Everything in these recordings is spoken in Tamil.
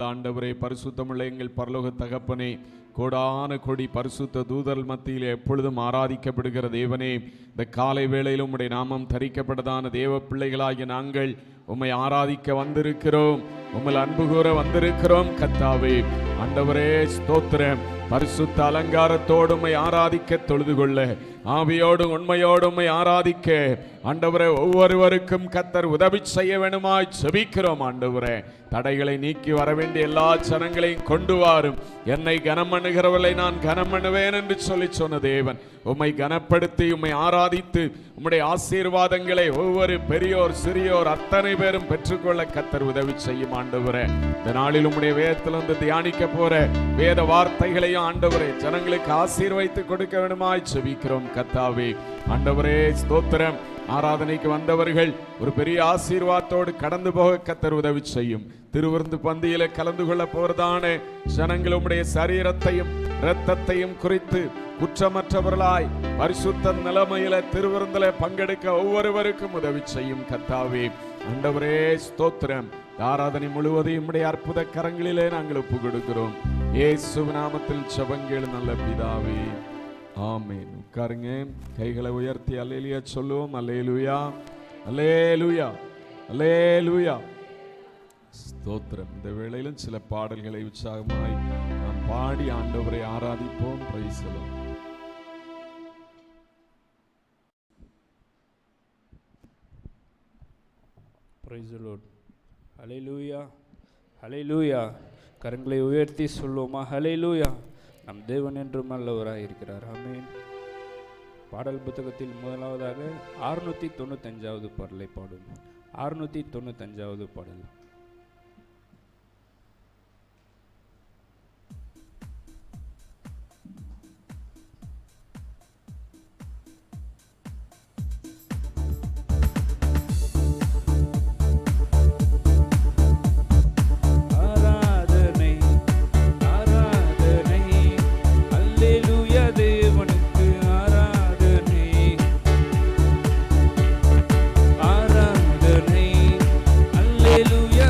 ஆண்டவரே, பரிசுத்தமுள்ள எங்கள் பரலோக தகப்பனே, கோடான கொடி பரிசுத்த தூதர் மத்தியில் எப்பொழுதும் ஆராதிக்கப்படுகிற தேவனே, இந்த காலை வேளையில் உம்முடைய நாமம் தரிக்கப்பட்டதான தேவ பிள்ளைகளாகிய நாங்கள் உம்மை ஆராதிக்க வந்திருக்கிறோம், உம்மை அன்பு கூற வந்திருக்கிறோம். கர்த்தாவே ஆண்டவரே, ஸ்தோத்திரம். பரிசுத்த அலங்காரத்தோடு உம்மை ஆராதிக்க தொழுது கொள்ள, ஆவியோடு உண்மையோடு உம்மை ஆராதிக்க ஆண்டவரே ஒவ்வொருவருக்கும் கர்த்தர் உதவி செய்ய வேண்டுமாய் ஜெபிக்கிறோம். ஆண்டவரே, தடைகளை நீக்கி வர வேண்டிய எல்லா ஜனங்களையும் கொண்டு வாரும். என்னை கனம் பண்ணுகிறவர்களை நான் கனம் பண்ணுவேன் என்று சொல்லி சொன்ன தேவன், உம்மை கனப்படுத்தி உம்மை ஆராதித்து உம்முடைய ஆசீர்வாதங்களை ஒவ்வொரு பெரியோர் சிறியோர் அத்தனை பேரும் பெற்றுக்கொள்ள கர்த்தர் உதவி செய்யும். ஆண்டவரே, இந்த நாளில் உம்முடைய வேதத்திலிருந்து தியானிக்க போற வேத வார்த்தைகளையும் ஆண்டவரே ஜனங்களுக்கு ஆசீர்வைத்து கொடுக்க வேண்டுமாய் ஜெபிக்கிறோம். கர்த்தாவே ஆண்டவரே, ஸ்தோத்திரம். ஆராதனைக்கு வந்தவர்கள் ஒரு பெரிய ஆசீர்வாதத்தோடு கடந்து போக கர்த்தர் உதவி செய்யும். திருவிருந்து பந்தியில கலந்து கொள்ள போறதான ஜனங்கள் உம்முடைய சரீரத்தையும் இரத்தத்தையும் குறித்து குற்றமற்றவர்களாய் பரிசுத்த நிலைமையில திருவிருந்தில பங்கெடுக்க ஒவ்வொருவருக்கும் உதவி செய்யும். கர்த்தாவே ஆண்டவரே, ஸ்தோத்திரம். ஆராதனை முழுவதையும் உம்முடைய அற்புத கரங்களிலே நாங்கள் ஒப்பு கொடுக்கிறோம். இயேசு நாமத்தில் ஜெபங்கள் நல்ல பிதாவே, ஆமென். உட்காருங்க, கைகளை உயர்த்தி அல்லேலூயா சொல்லுவோம். அல்லேலூயா, அல்லேலூயா, அல்லேலூயா, ஸ்தோத்திரம். இந்த வேளையிலும் சில பாடல்களை உற்சாகமாய் நாம் பாடி ஆண்டவரை ஆராதிப்போம். Praise the lord. Praise the lord. Hallelujah, hallelujah. கரங்களை உயர்த்தி சொல்லுவோமா? ஹல்லேலூயா. நம் தேவன் என்றும் நல்லவராய் இருக்கிறார். ஆமென். பாடல் புத்தகத்தில் முதலாவதாக 695வது பாடலை பாடும். 695வது பாடல். Hallelujah.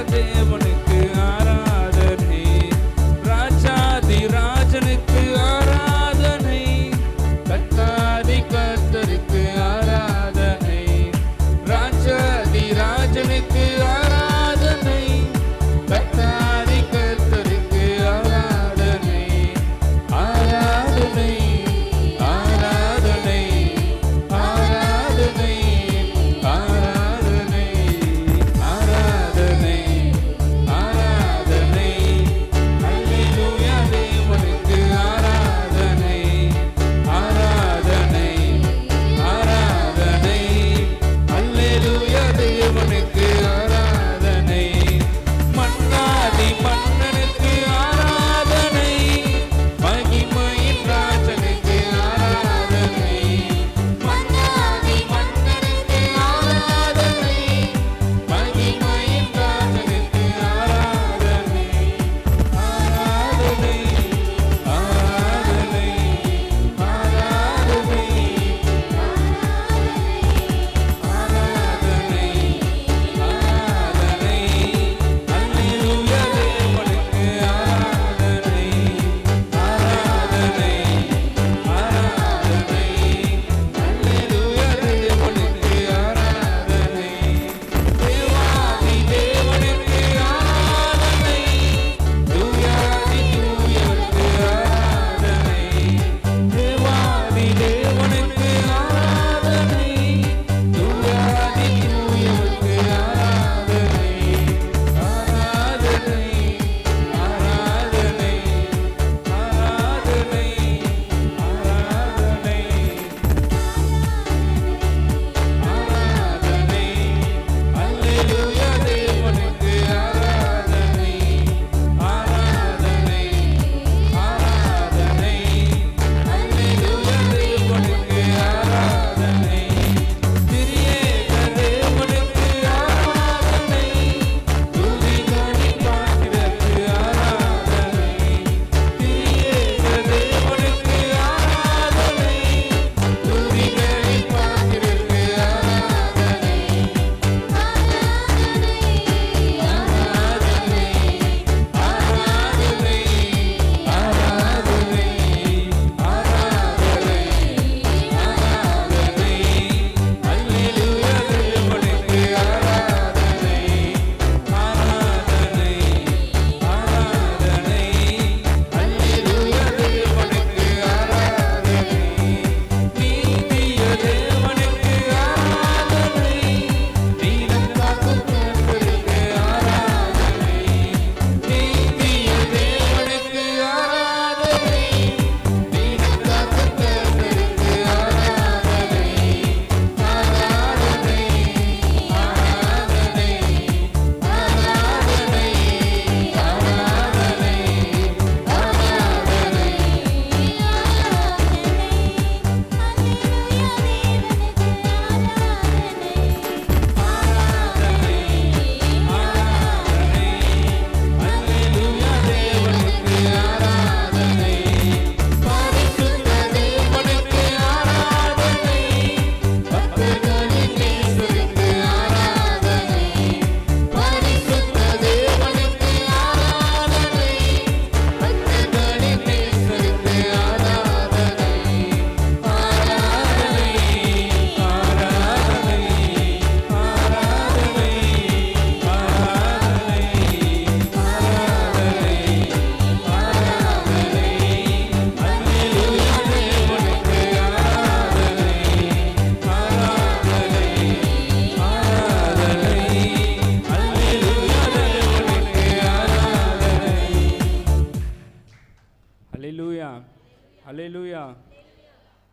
ஹல்லேலூயா.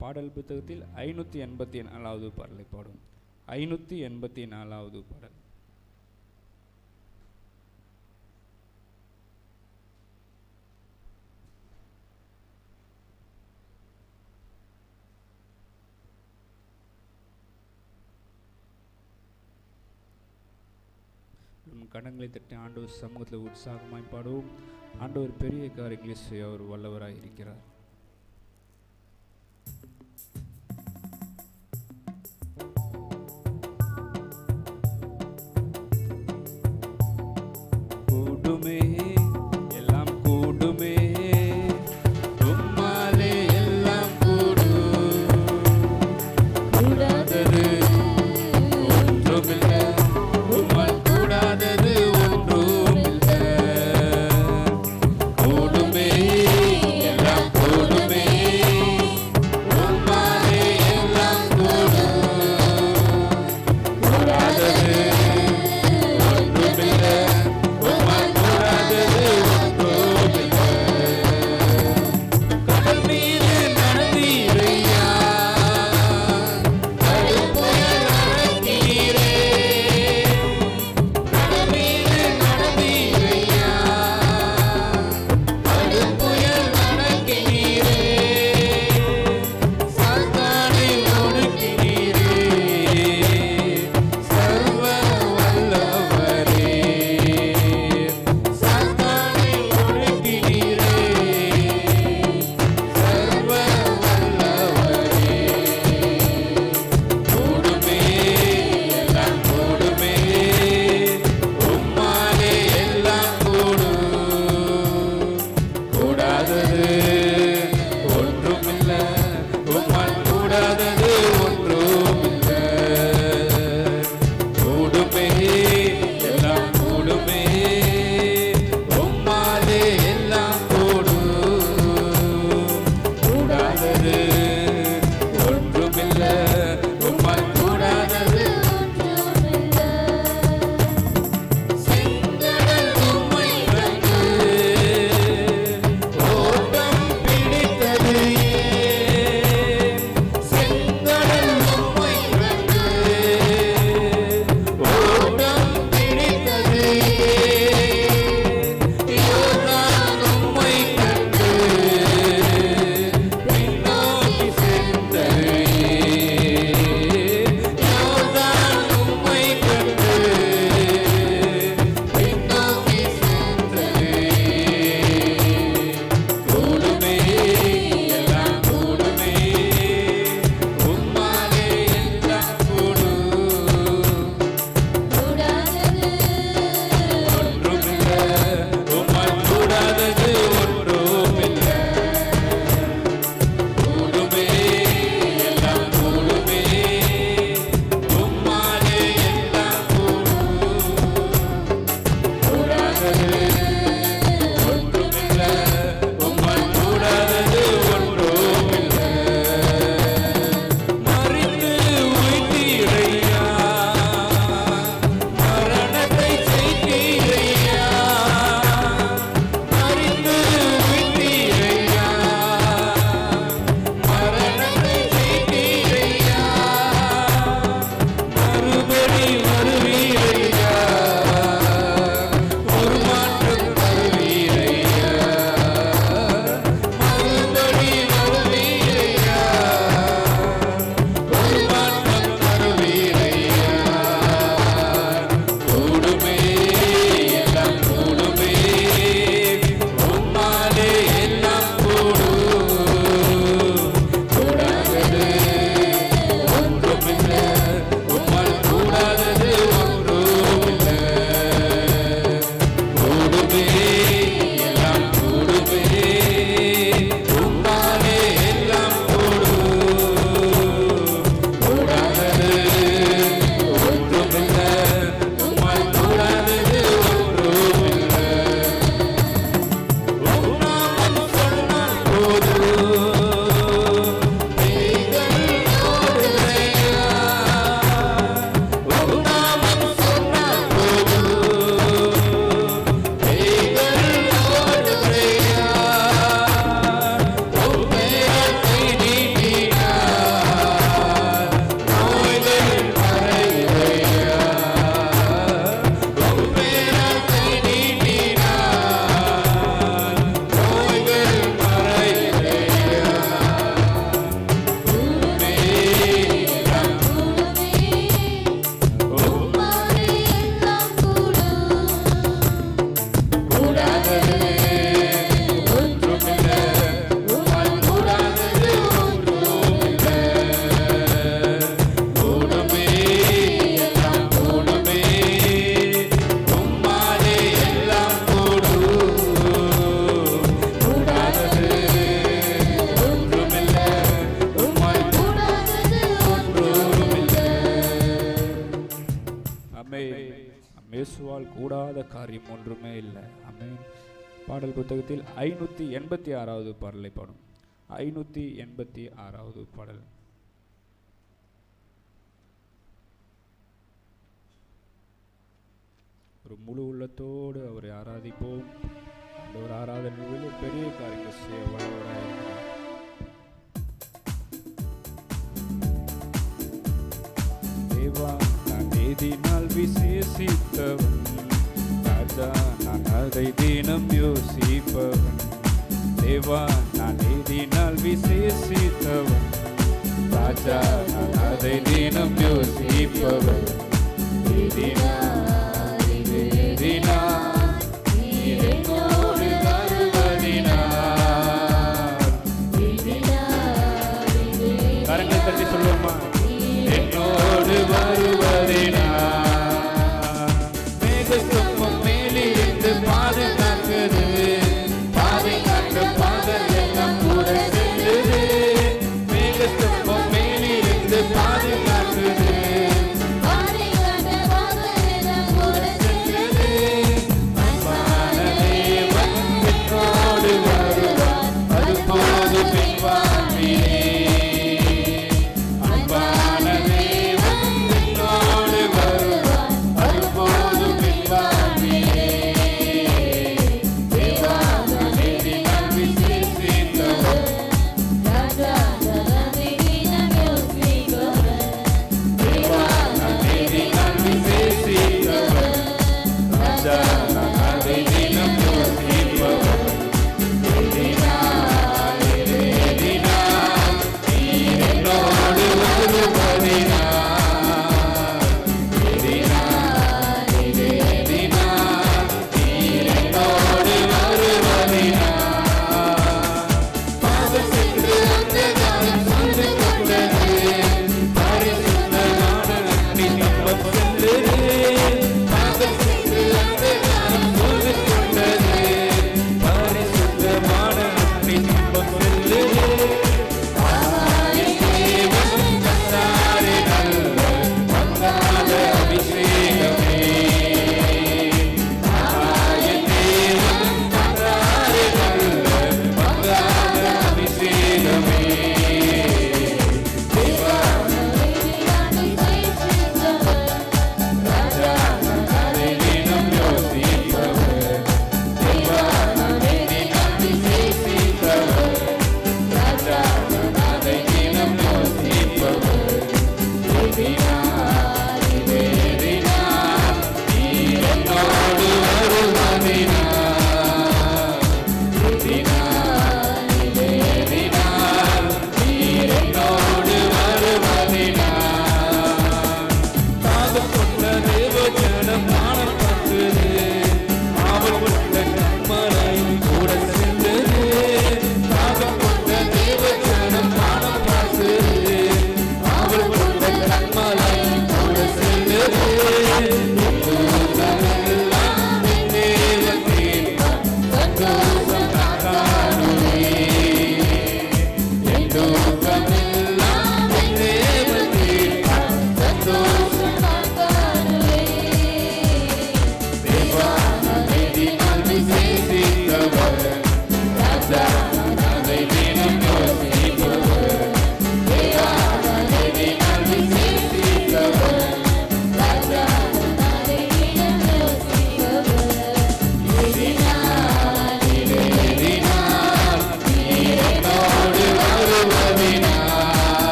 பாடல் புத்தகத்தில் 584வது பாடலை பாடும். 584வது பாடல். நம் கடன்களை தட்டி ஆண்டவர் சமூகத்தில் உற்சாகமாய் பாடுவோம். ஆண்டவர் பெரிய காரியங்களை செய்ய அவர் வல்லவராய் இருக்கிறார். கூடுமே எல்லாம் கூடுமே, உம்மாலே எல்லாம் கூடும், கூடாதது ஒன்றுமில்லை, உம்மால் கூடாதது ஒன்றுமில்லை. கூடுமே எல்லாம் கூடுமே, முடியாத காரியம் ஒன்றுமே இல்லை. ஆமென். பாடல் புத்தகத்தில் 586வது பாடலை பாடும். 586வது பாடல். ஒரு முழு உள்ளத்தோடு அவரை ஆராதிப்போம். ஒரு ஆராதனையில் பெரிய காரியங்கள் செய்ய வல்லவராக இருக்கிறார். தேவா நான் எதினால் விசேஷித்தவன், ராஜா நான் அதை தினம் யோசிப்பவன். தேவா நான் எதினால் விசேஷித்தவன், ராஜா நான் அதை தினம் யோசிப்பவன். கரங்கள் தட்டி சொல்லுவோமா? என்னோடு வருவதினார் மேகஸ்தம்பம் மேலிருந்து பாதுகாக்குது, பாதுகாக்க பாதல் எல்லாம் கூட செல்லுது. மேகஸ்தம்பம் மேலிருந்து பாதுகாக்குது,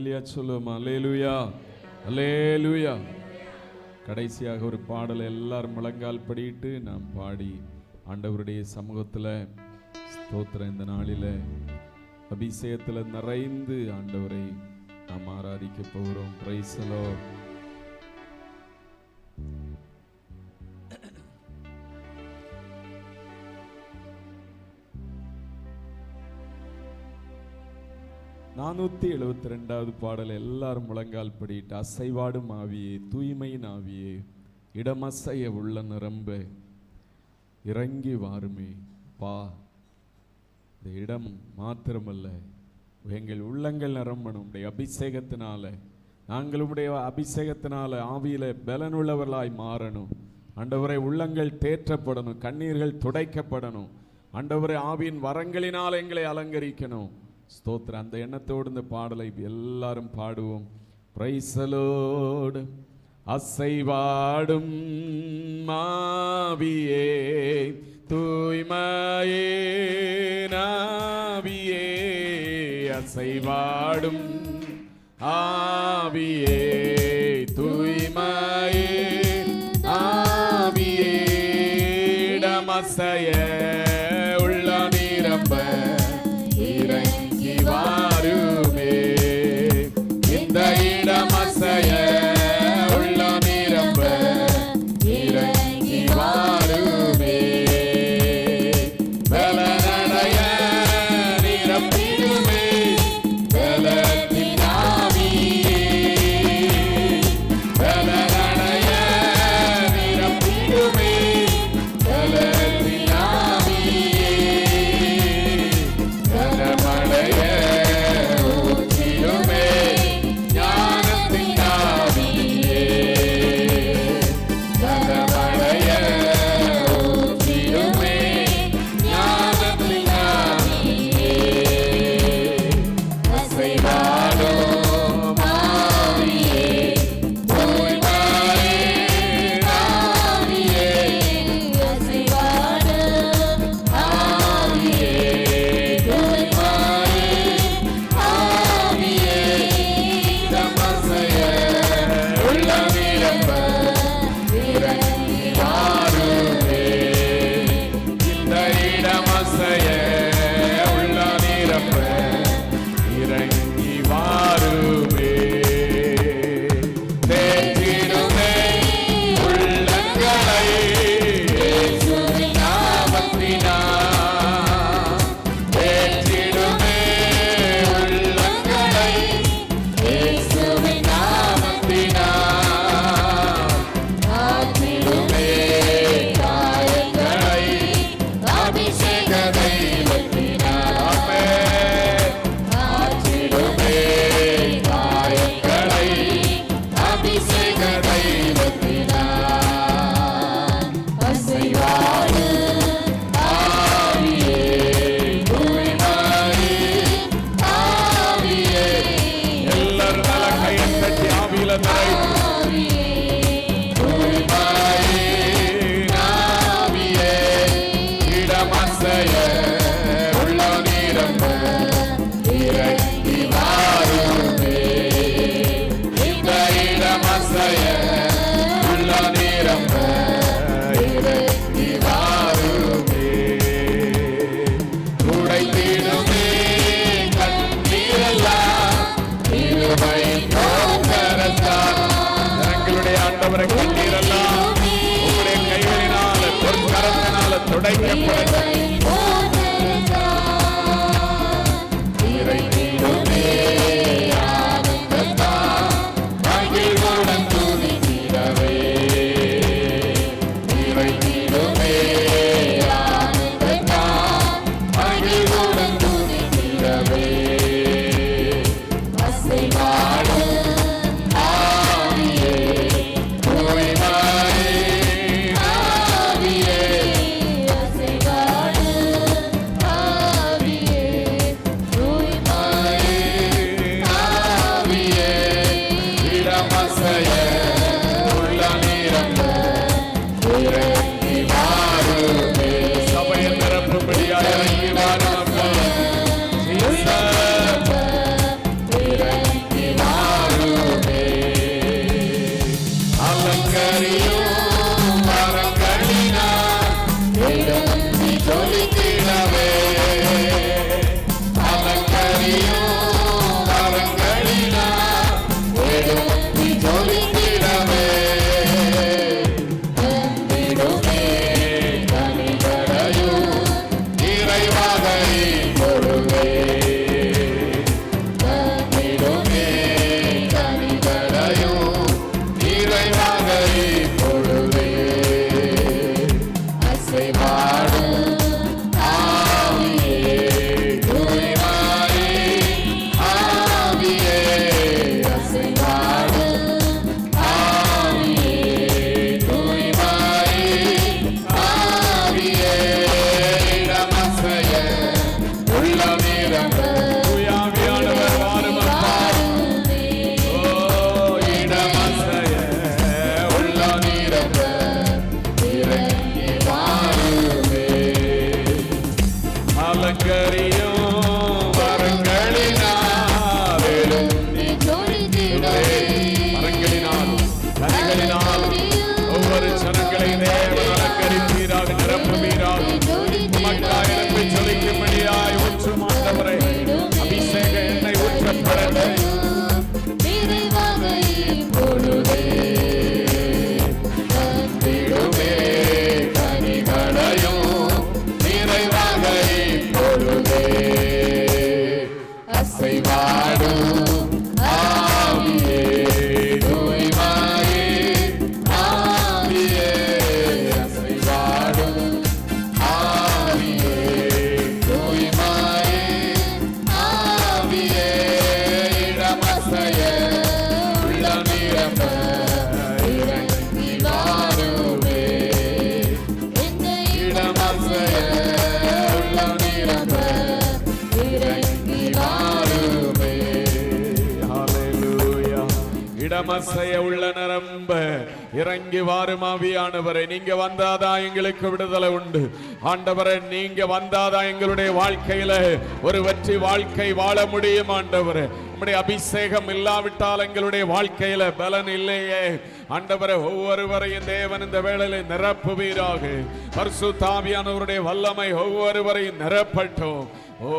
அல்லேலூயா சொல்லுவோம். அல்லேலூயா, அல்லேலூயா. கடைசியாக ஒரு பாடல் எல்லாரும் முழங்கால் படிட்டு நாம் பாடி ஆண்டவருடைய சமூகத்தில் ஸ்தோத்திரம் இந்த நாளில் அபிஷேகத்தில் நிறைந்து ஆண்டவரை நாம் ஆராதிக்க போகிறோம். Price the Lord. நானூற்றி 72வது பாடல் எல்லாரும் முழங்கால் படிட்டு அசைவாடும் ஆவியே, தூய்மையின் ஆவியே, இடமசைய உள்ள நிரம்ப இறங்கி வாருமே. பா, இந்த இடம் மாத்திரமல்ல, எங்கள் உள்ளங்கள் நிரம்பணும் உடைய அபிஷேகத்தினால. நாங்கள் உடைய அபிஷேகத்தினால ஆவியில பலனுள்ளவர்களாய் மாறணும் ஆண்டவரை. உள்ளங்கள் தேற்றப்படணும், கண்ணீர்கள் துடைக்கப்படணும் ஆண்டவரை. ஆவியின் வரங்களினால் எங்களை அலங்கரிக்கணும். ஸ்தோத்திரம். அந்த எண்ணத்தோடு இந்த பாடலை எல்லாரும் பாடுவோம். Price the Lord. அசைவாடும் ஆவியே, தூய்மையே ஆவியே, அசைவாடும் ஆவியே, தூய்மையே ஆவியே, இடமசைய உள்ள நிரம்ப இறங்கி வாருமே. இந்த இடமசைய உள்ள நிரம்ப இறங்கி வாருமே. பலனடைய நிரம்பிடுமே பலத்தின் ஆவியே, பலனடைய நிரம்பிடுமே பலத்தின் ஆவியே, பலமடைய ஊற்றிடுமே ஞானத்தின் ஆவியே, பலமடைய ஊற்றிடுமே ஞானத்தின் ஆவியே. அசைவாடும் ஆவியே, தூய்மையே ஆவியே, அசைவாடும் ஆவியே, தூய்மையே ஆவியே, இடமசைய உள்ள நிரம்ப இறங்கி வாருமே. இந்த இடமசைய உள்ள நிரம்ப இறங்கி வாருமே. தேற்றிடுமே உள்ளங்களை இயேசுவின் நாமத்தினால், தேற்றிடுமே உள்ளங்களை இயேசுவின் நாமத்தினால், ஆற்றிடுமே காயங்களை அபிஷேக தெய்வத்தினால். ஆமென். ஆற்றிடுமே காயங்களை அபிஷேக தெய்வத்தினால். அசைவாடும் ஆவியே, தூய்மையே ஆவியே, எல்லாரும் நல்ல கையை தட்டி ஆவியில நிறைந்து தூய்மையே ஆவியே, இடமசைய உள்ள நிரம்ப இறங்கி வாருமே. இந்த இடமசைய உள்ள நிரம்ப இறங்கி வாருமே. துடைத்திடுமே கண்ணீரெல்லாம் இருமை நோக்கரத்தால். எங்களுடைய ஆண்டவரை கண்ணீரெல்லாம் உங்களுடைய கைகளினால பொற்கரத்தினால துடைக்கப்பட இறைத்திடுமே ஆனந்தத்தால் மகிழ்வுடன் துதித்திடவே. இறைத்திடுமே ஆனந்தத்தால் மகிழ்வுடன் துதித்திடவே. அசைவாடும் ஆவியே, தூய்மையே ஆவியே, அசைவாடும் ஆவியே, தூய்மையே ஆவியே, இடமசைய உள்ள நிரம்ப இறங்கி வாருமே. சபையை நிரப்பும்படியாக இறங்கி வாரும் அப்பா. இறங்கி அலங்கரியும் வரங்களினால் எழும்பி ஜொலித்திடவே. அலங்கரியும் வரங்களினால் எழும்பி ஜொலித்திடவே. தந்திடுமே கனிகளையும் நிறைவாக இப்பொழுதே. தந்திடுமே கனிகளையும் நிறைவாக இப்பொழுதே. அசைவாடும் ஆவியே தூய்மையே ஆவியே. அசைவாடும் ஆவியே தூய்மையே ஆவியே. இடமசைய உள்ளம் நிரம்ப தூயாவியானவர் வாரும் அப்பா. ஓ இடமசைய உள்ளம் நிரம்ப இறங்கி வாருமே. அலங்கரியும் வரங்களினால் எழும்பி வரங்களினால் கனிகளினால் ஒவ்வொரு ஜனங்களை தேவன் அலங்கரிப்பீராக நிரப்புவீராக. உமக்காய் எழுப்பி ஜொலிக்கும்படியாய் ஊற்றும் ஆண்டவரே. அபிஷேக எண்ணெய் ஊற்றப்படவே. நிறைவாக இப்பொழுதே. தந்திடுமே கனிகளையும் நிறைவாக இப்பொழுதே. அசைவாடும் ஆவியே தூய்மையே ஆவியே. அசைவாடும் ஆவியே தூய்மையே ஆவியே. இடமசைய உள்ளம் நிரம்ப இறங்கி வாருமே. இடமசைய உள்ளம் நிரம்ப இறங்கி வாருமே. ஹல்லேலூயா. இடமசைய உள்ள நிரம்ப இறங்கி வாரும் ஆவியானவரே. நீங்க வந்தாதான் எங்களுக்கு விடுதலை உண்டு ஆண்டவரே. நீங்க வந்தாதான் எங்களுடைய வாழ்க்கையில ஒரு வெற்றி வாழ்க்கை வாழ முடியும் ஆண்டவரே. நம்முடைய அபிஷேகம் இல்லாவிட்டால் எங்களுடைய வாழ்க்கையில பலன் இல்லையே ஆண்டவரே. ஒவ்வொருவரையும் தேவன் இந்த வேளையில நிரப்புவீராக. பரிசுத்த ஆவியானவருடைய வல்லமை ஒவ்வொருவரையும் நிரப்பட்டும். ஓ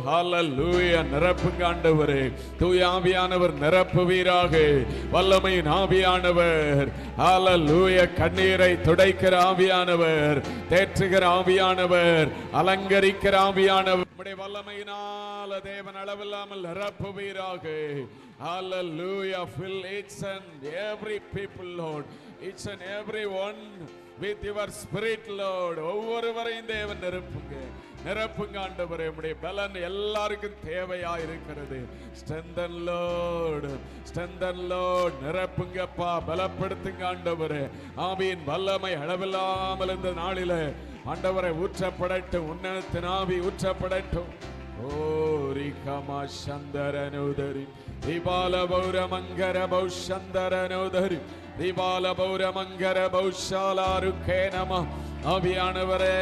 ஹல்லேலூயா. நிரப்புங்க ஆண்டவரே. தூய ஆவியானவர் நிரப்புவீராக. வல்லமையின் ஆவியானவர் ஹல்லேலூயா. கண்ணீரை துடைக்கிற ஆவியானவர், தேற்றுகிற ஆவியானவர், அலங்கரிக்கிற ஆவியானவர். நம்முடைய வல்லமையினால தேவன் அளவில்லாமல் நிரப்புவீராக. Hallelujah. Fill each and every people, Lord. Each and every one with your spirit, Lord. ஒவ்வொருவரையும் தேவன் நிரப்புங்க. நிரப்புங்க ஆண்டவரே. நம்முடைய பலன் எல்லாருக்கும் தேவையா இருக்கிறது. Strengthen Lord. Strengthen Lord. நிரப்புங்கப்பா. பலப்படுத்துங்க ஆண்டவரே. ஆவியின் வல்லமை அளவில்லாமல் இந்த நாளில ஆண்டவரை ஊற்றப்படட்டும். உன்னதத்தின் ஆவி ஊற்றப்படட்டும். ஓ ரிகமா சந்தரனுதரி திபால பௌரமங்கர பௌஷந்தரனுதரி திபால பௌரமங்கர பௌஷாலாருக்கே நம. ஆவியானவரே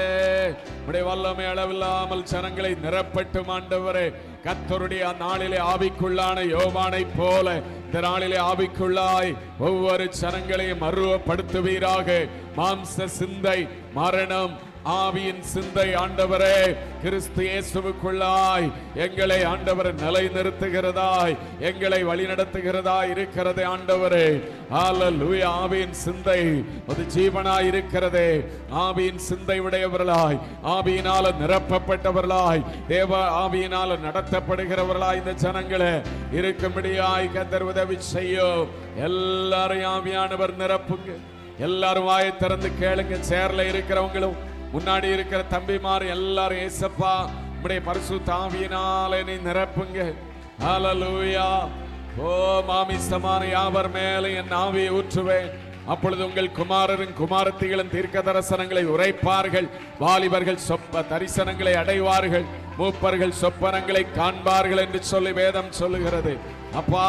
உடைய வல்லமை அளவில்லாமல் ஜனங்களை நிரப்பட்டும் ஆண்டவரே. கர்த்தருடைய நாளிலே ஆவிக்குள்ளான யோவானை போல இந்த நாளிலே ஆவிக்குள்ளாய் ஒவ்வொரு ஜனங்களையும் அருவப்படுத்துவீராக. மாம்ச சிந்தை மரணம், ஆவியின் சிந்தை ஆண்டவரே கிறிஸ்து இயேசுவுக்குள்ளாய் எங்களை ஆண்டவரை நிலை நிறுத்துகிறதாய், எங்களை வழிநடத்துகிறதாய் இருக்கிறதே ஆண்டவரே. ஹல்லேலூயா. ஆவியின் சிந்தை அது ஜீவனாய் இருக்கிறதே. ஆவியின் சிந்தை உடையவர்களாய், ஆவியினால நிரப்பப்பட்டவர்களாய், தேவ ஆவியினால நடத்தப்படுகிறவர்களாய் இந்த ஜனங்களே இருக்கும்படியாய் கர்த்தர் உதவி செய்யும். எல்லாரும் ஆவியானவர் நிரப்புங்க. எல்லாரும் வாயை திறந்து கேளுங்க. சேர்ல இருக்கிறவங்களும் முன்னாடி இருக்கிற தம்பிமார் எல்லாரும் ஏசப்பா உம்முடைய பரிசுத்த ஆவியினாலே நீ நிரப்புங்க. ஹல்லேலூயா. ஓ மாமிசமான யாவர் மேலே என் ஆவியை ஊற்றுவேன். அப்பொழுது உங்கள் குமாரரும் குமாரத்திகளும் தீர்க்க தரிசனங்களை உரைப்பார்கள். வாலிபர்கள் சொப்ப தரிசனங்களை அடைவார்கள். மூப்பர்கள் சொப்பனங்களை காண்பார்கள் என்று சொல்லி வேதம் சொல்லுகிறது. அப்பா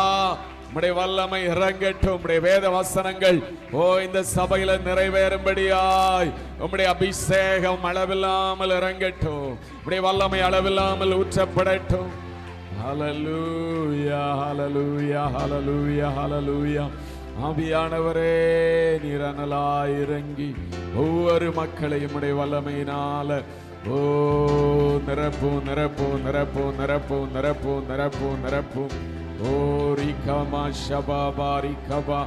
உம்முடைய வல்லமை இறங்கட்டும். உம்முடைய வேத வசனங்கள் ஓ இந்த சபையில நிறைவேறும்படியாய் உம்முடைய அபிஷேகம் அளவில்லாமல் இறங்கட்டும். உம்முடைய வல்லமை அளவில்லாமல் ஊற்றப்படட்டும். ஹல்லேலூயா, ஹல்லேலூயா, ஹல்லேலூயா, ஹல்லேலூயா. ஆவியானவரே நீர் அனலாய் இறங்கி ஒவ்வொரு மக்களையும் உடைய வல்லமையினால ஓ நிரப்பும் நிரப்பும் நிரப்பும் நிரப்பும் நிரப்பும் நிரப்பும் நிரப்பும். ஓ ரிகமா ஷபாபா ரிகபா.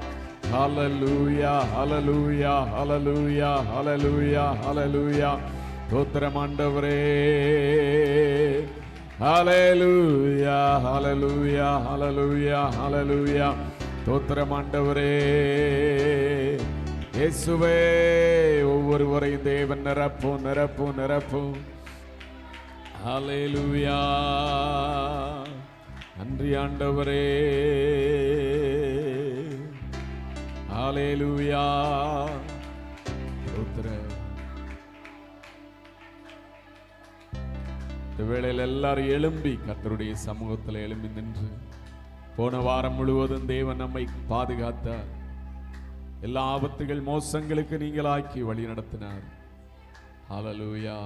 ஹல்லேலூயா ஹல்லேலூயா ஹல்லேலூயா ஹல்லேலூயா ஹல்லேலூயா. ஸ்தோத்திரம் ஆண்டவரே. ஹல்லேலூயா ஹல்லேலூயா ஹல்லேலூயா ஹல்லேலூயா. ஸ்தோத்திரம் ஆண்டவரே. இயேசுவே ஒவ்வொருவரையும் தேவன் நிரப்பும் நிரப்பும் நிரப்பும். ஹல்லேலூயா. நன்றி ஆண்டவரே. ஹல்லேலூயா. ஸ்தோத்திரம். இந்த வேளையில் எல்லாரும் எழும்பி கர்த்தருடைய சமூகத்தில் எழும்பி நின்று, போன வாரம் முழுவதும் தேவன் நம்மை பாதுகாத்தார். எல்லா ஆபத்துகள் மோசங்களுக்கு நீங்களாக்கி வழி நடத்தினார். ஹல்லேலூயா.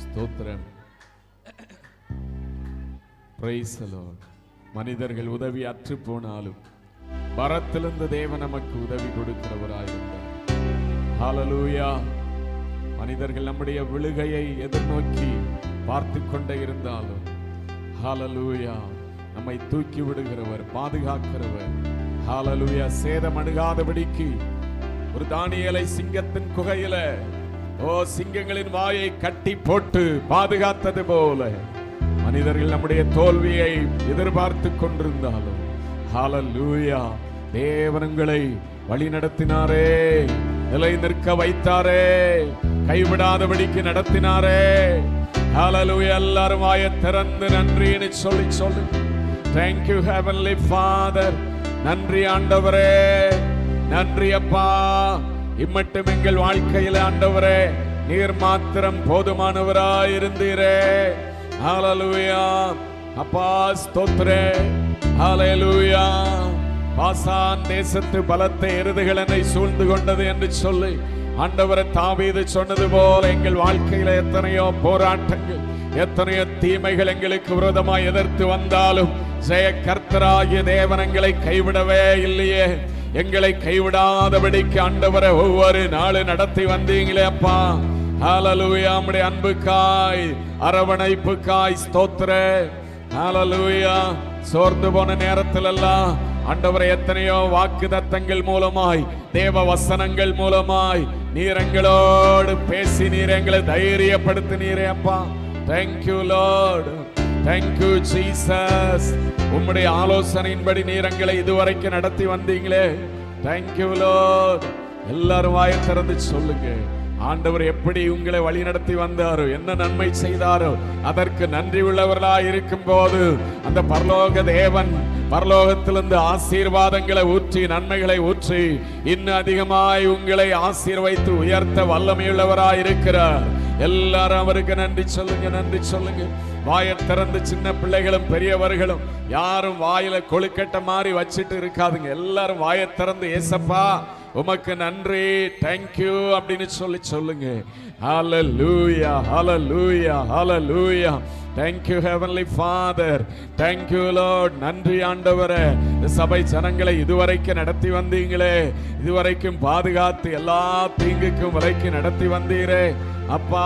ஸ்தோத்திரம். Praise the Lord. மனிதர்கள் உதவி அற்று போனாலும் பரத்திலிருந்து தேவன் நமக்கு உதவி கொடுக்கிறவராயிருந்தார். ஹல்லேலூயா. மனிதர்கள் நம்முடைய விழுகையை எதிர்நோக்கி பார்த்து கொண்டே இருந்தாலும் ஹல்லேலூயா நம்மை தூக்கி விடுகிறவர், பாதுகாக்கிறவர். ஹல்லேலூயா. சேதம் அணுகாதபடிக்கு ஒரு தானியேலை சிங்கத்தின் குகையில சிங்கங்களின் வாயை கட்டி போட்டு பாதுகாத்தது போல மனிதர்கள் நம்முடைய தோல்வியை எதிர்பார்த்து கொண்டிருந்தாலும் ஹல்லேலூயா தேவன் உங்களை வழி நடத்தினாரே, நிலை நிற்க வைத்தாரே, கைவிடாதபடிக்கு நடத்தினாரே. ஹல்லேலூயா. எல்லாரும் வாயை திறந்து நன்றின்னு சொல்லி சொல்லு. Thank you heavenly Father. நன்றி ஆண்டவரே, நன்றி அப்பா. இம்மட்டும் எங்கள் வாழ்க்கையில் ஆண்டவரே நீர் மாத்திரம் போதுமானவராய் இருந்தீரே. ஹல்லேலூயா அப்பா. ஸ்தோத்திரம். ஹல்லேலூயா. பாசான் தேசத்து பலத்த எருதுகள் என்னை சூழ்ந்து கொண்டது என்று சொல்லி ஆண்டவரை தாவீது சொன்னது போல எங்கள் வாழ்க்கையில எத்தனையோ போராட்டங்கள், எத்தனையோ தீமைகள் எங்களுக்கு விரோதமாய் எதிர்த்து வந்தாலும் ஜெய கர்த்தராகிய தேவன் எங்களை கைவிடவே இல்லையே. எங்களை கைவிடாதபடிக்கு ஆண்டவரை ஒவ்வொரு நாளும் நடத்தி வந்தீங்களே அப்பா. ஹல்லேலூயா. நம்முடைய அன்புக்காய் அரவணைப்புக்காய் ஸ்தோத்திரம். ஹல்லேலூயா. சோர்ந்து போன நேரத்தில் எல்லாம் ஆண்டவரை எத்தனையோ வாக்குத்தத்தங்கள் மூலமாய், தேவ வசனங்கள் மூலமாய் நீர் எங்களோடு பேசி நீர் எங்களை தைரியப்படுத்தினீரே அப்பா. Thank you Lord. Thank you Jesus. உம்முடைய ஆலோசனையின்படி நீர் எங்களை இதுவரைக்கும் நடத்தி வந்தீங்களே. Thank you Lord. எல்லாரும் வாயை திறந்து சொல்லுங்க. ஆண்டவர் எப்படி உங்களை வழி நடத்தி வந்தாரோ, என்ன நன்மை செய்தாரோ அதற்கு நன்றி உள்ளவர்களாய் இருக்கும் போது அந்த பரலோக தேவன் பரலோகத்திலிருந்து ஆசீர்வாதங்களை ஊற்றி, நன்மைகளை ஊற்றி இன்னும் அதிகமாய் உங்களை ஆசீர்வைத்து உயர்த்த வல்லமையுள்ளவராய் இருக்கிறார். எல்லாரும் அவருக்கு நன்றி சொல்லுங்க, நன்றி சொல்லுங்க. வாயை திறந்து சின்ன பிள்ளைகளும் பெரியவர்களும் யாரும் வாயில கொழுக்கட்டை மாதிரி வச்சிட்டு இருக்காதுங்க. எல்லாரும் வாயை திறந்து ஏசப்பா உமக்கு நன்றி, தேங்க்யூ அப்படின்னு சொல்லி சொல்லுங்க. ஹல்லேலூயா ஹல்லேலூயா ஹல்லேலூயா. Thank you heavenly Father. Thank you Lord. நன்றி ஆண்டவரே. சபை ஜனங்களை இதுவரைக்கும் நடத்தி வந்தீங்களே, இதுவரைக்கும் பாதுகாத்து எல்லா தீங்குக்கும் வரைக்கும் நடத்தி வந்தீரே அப்பா.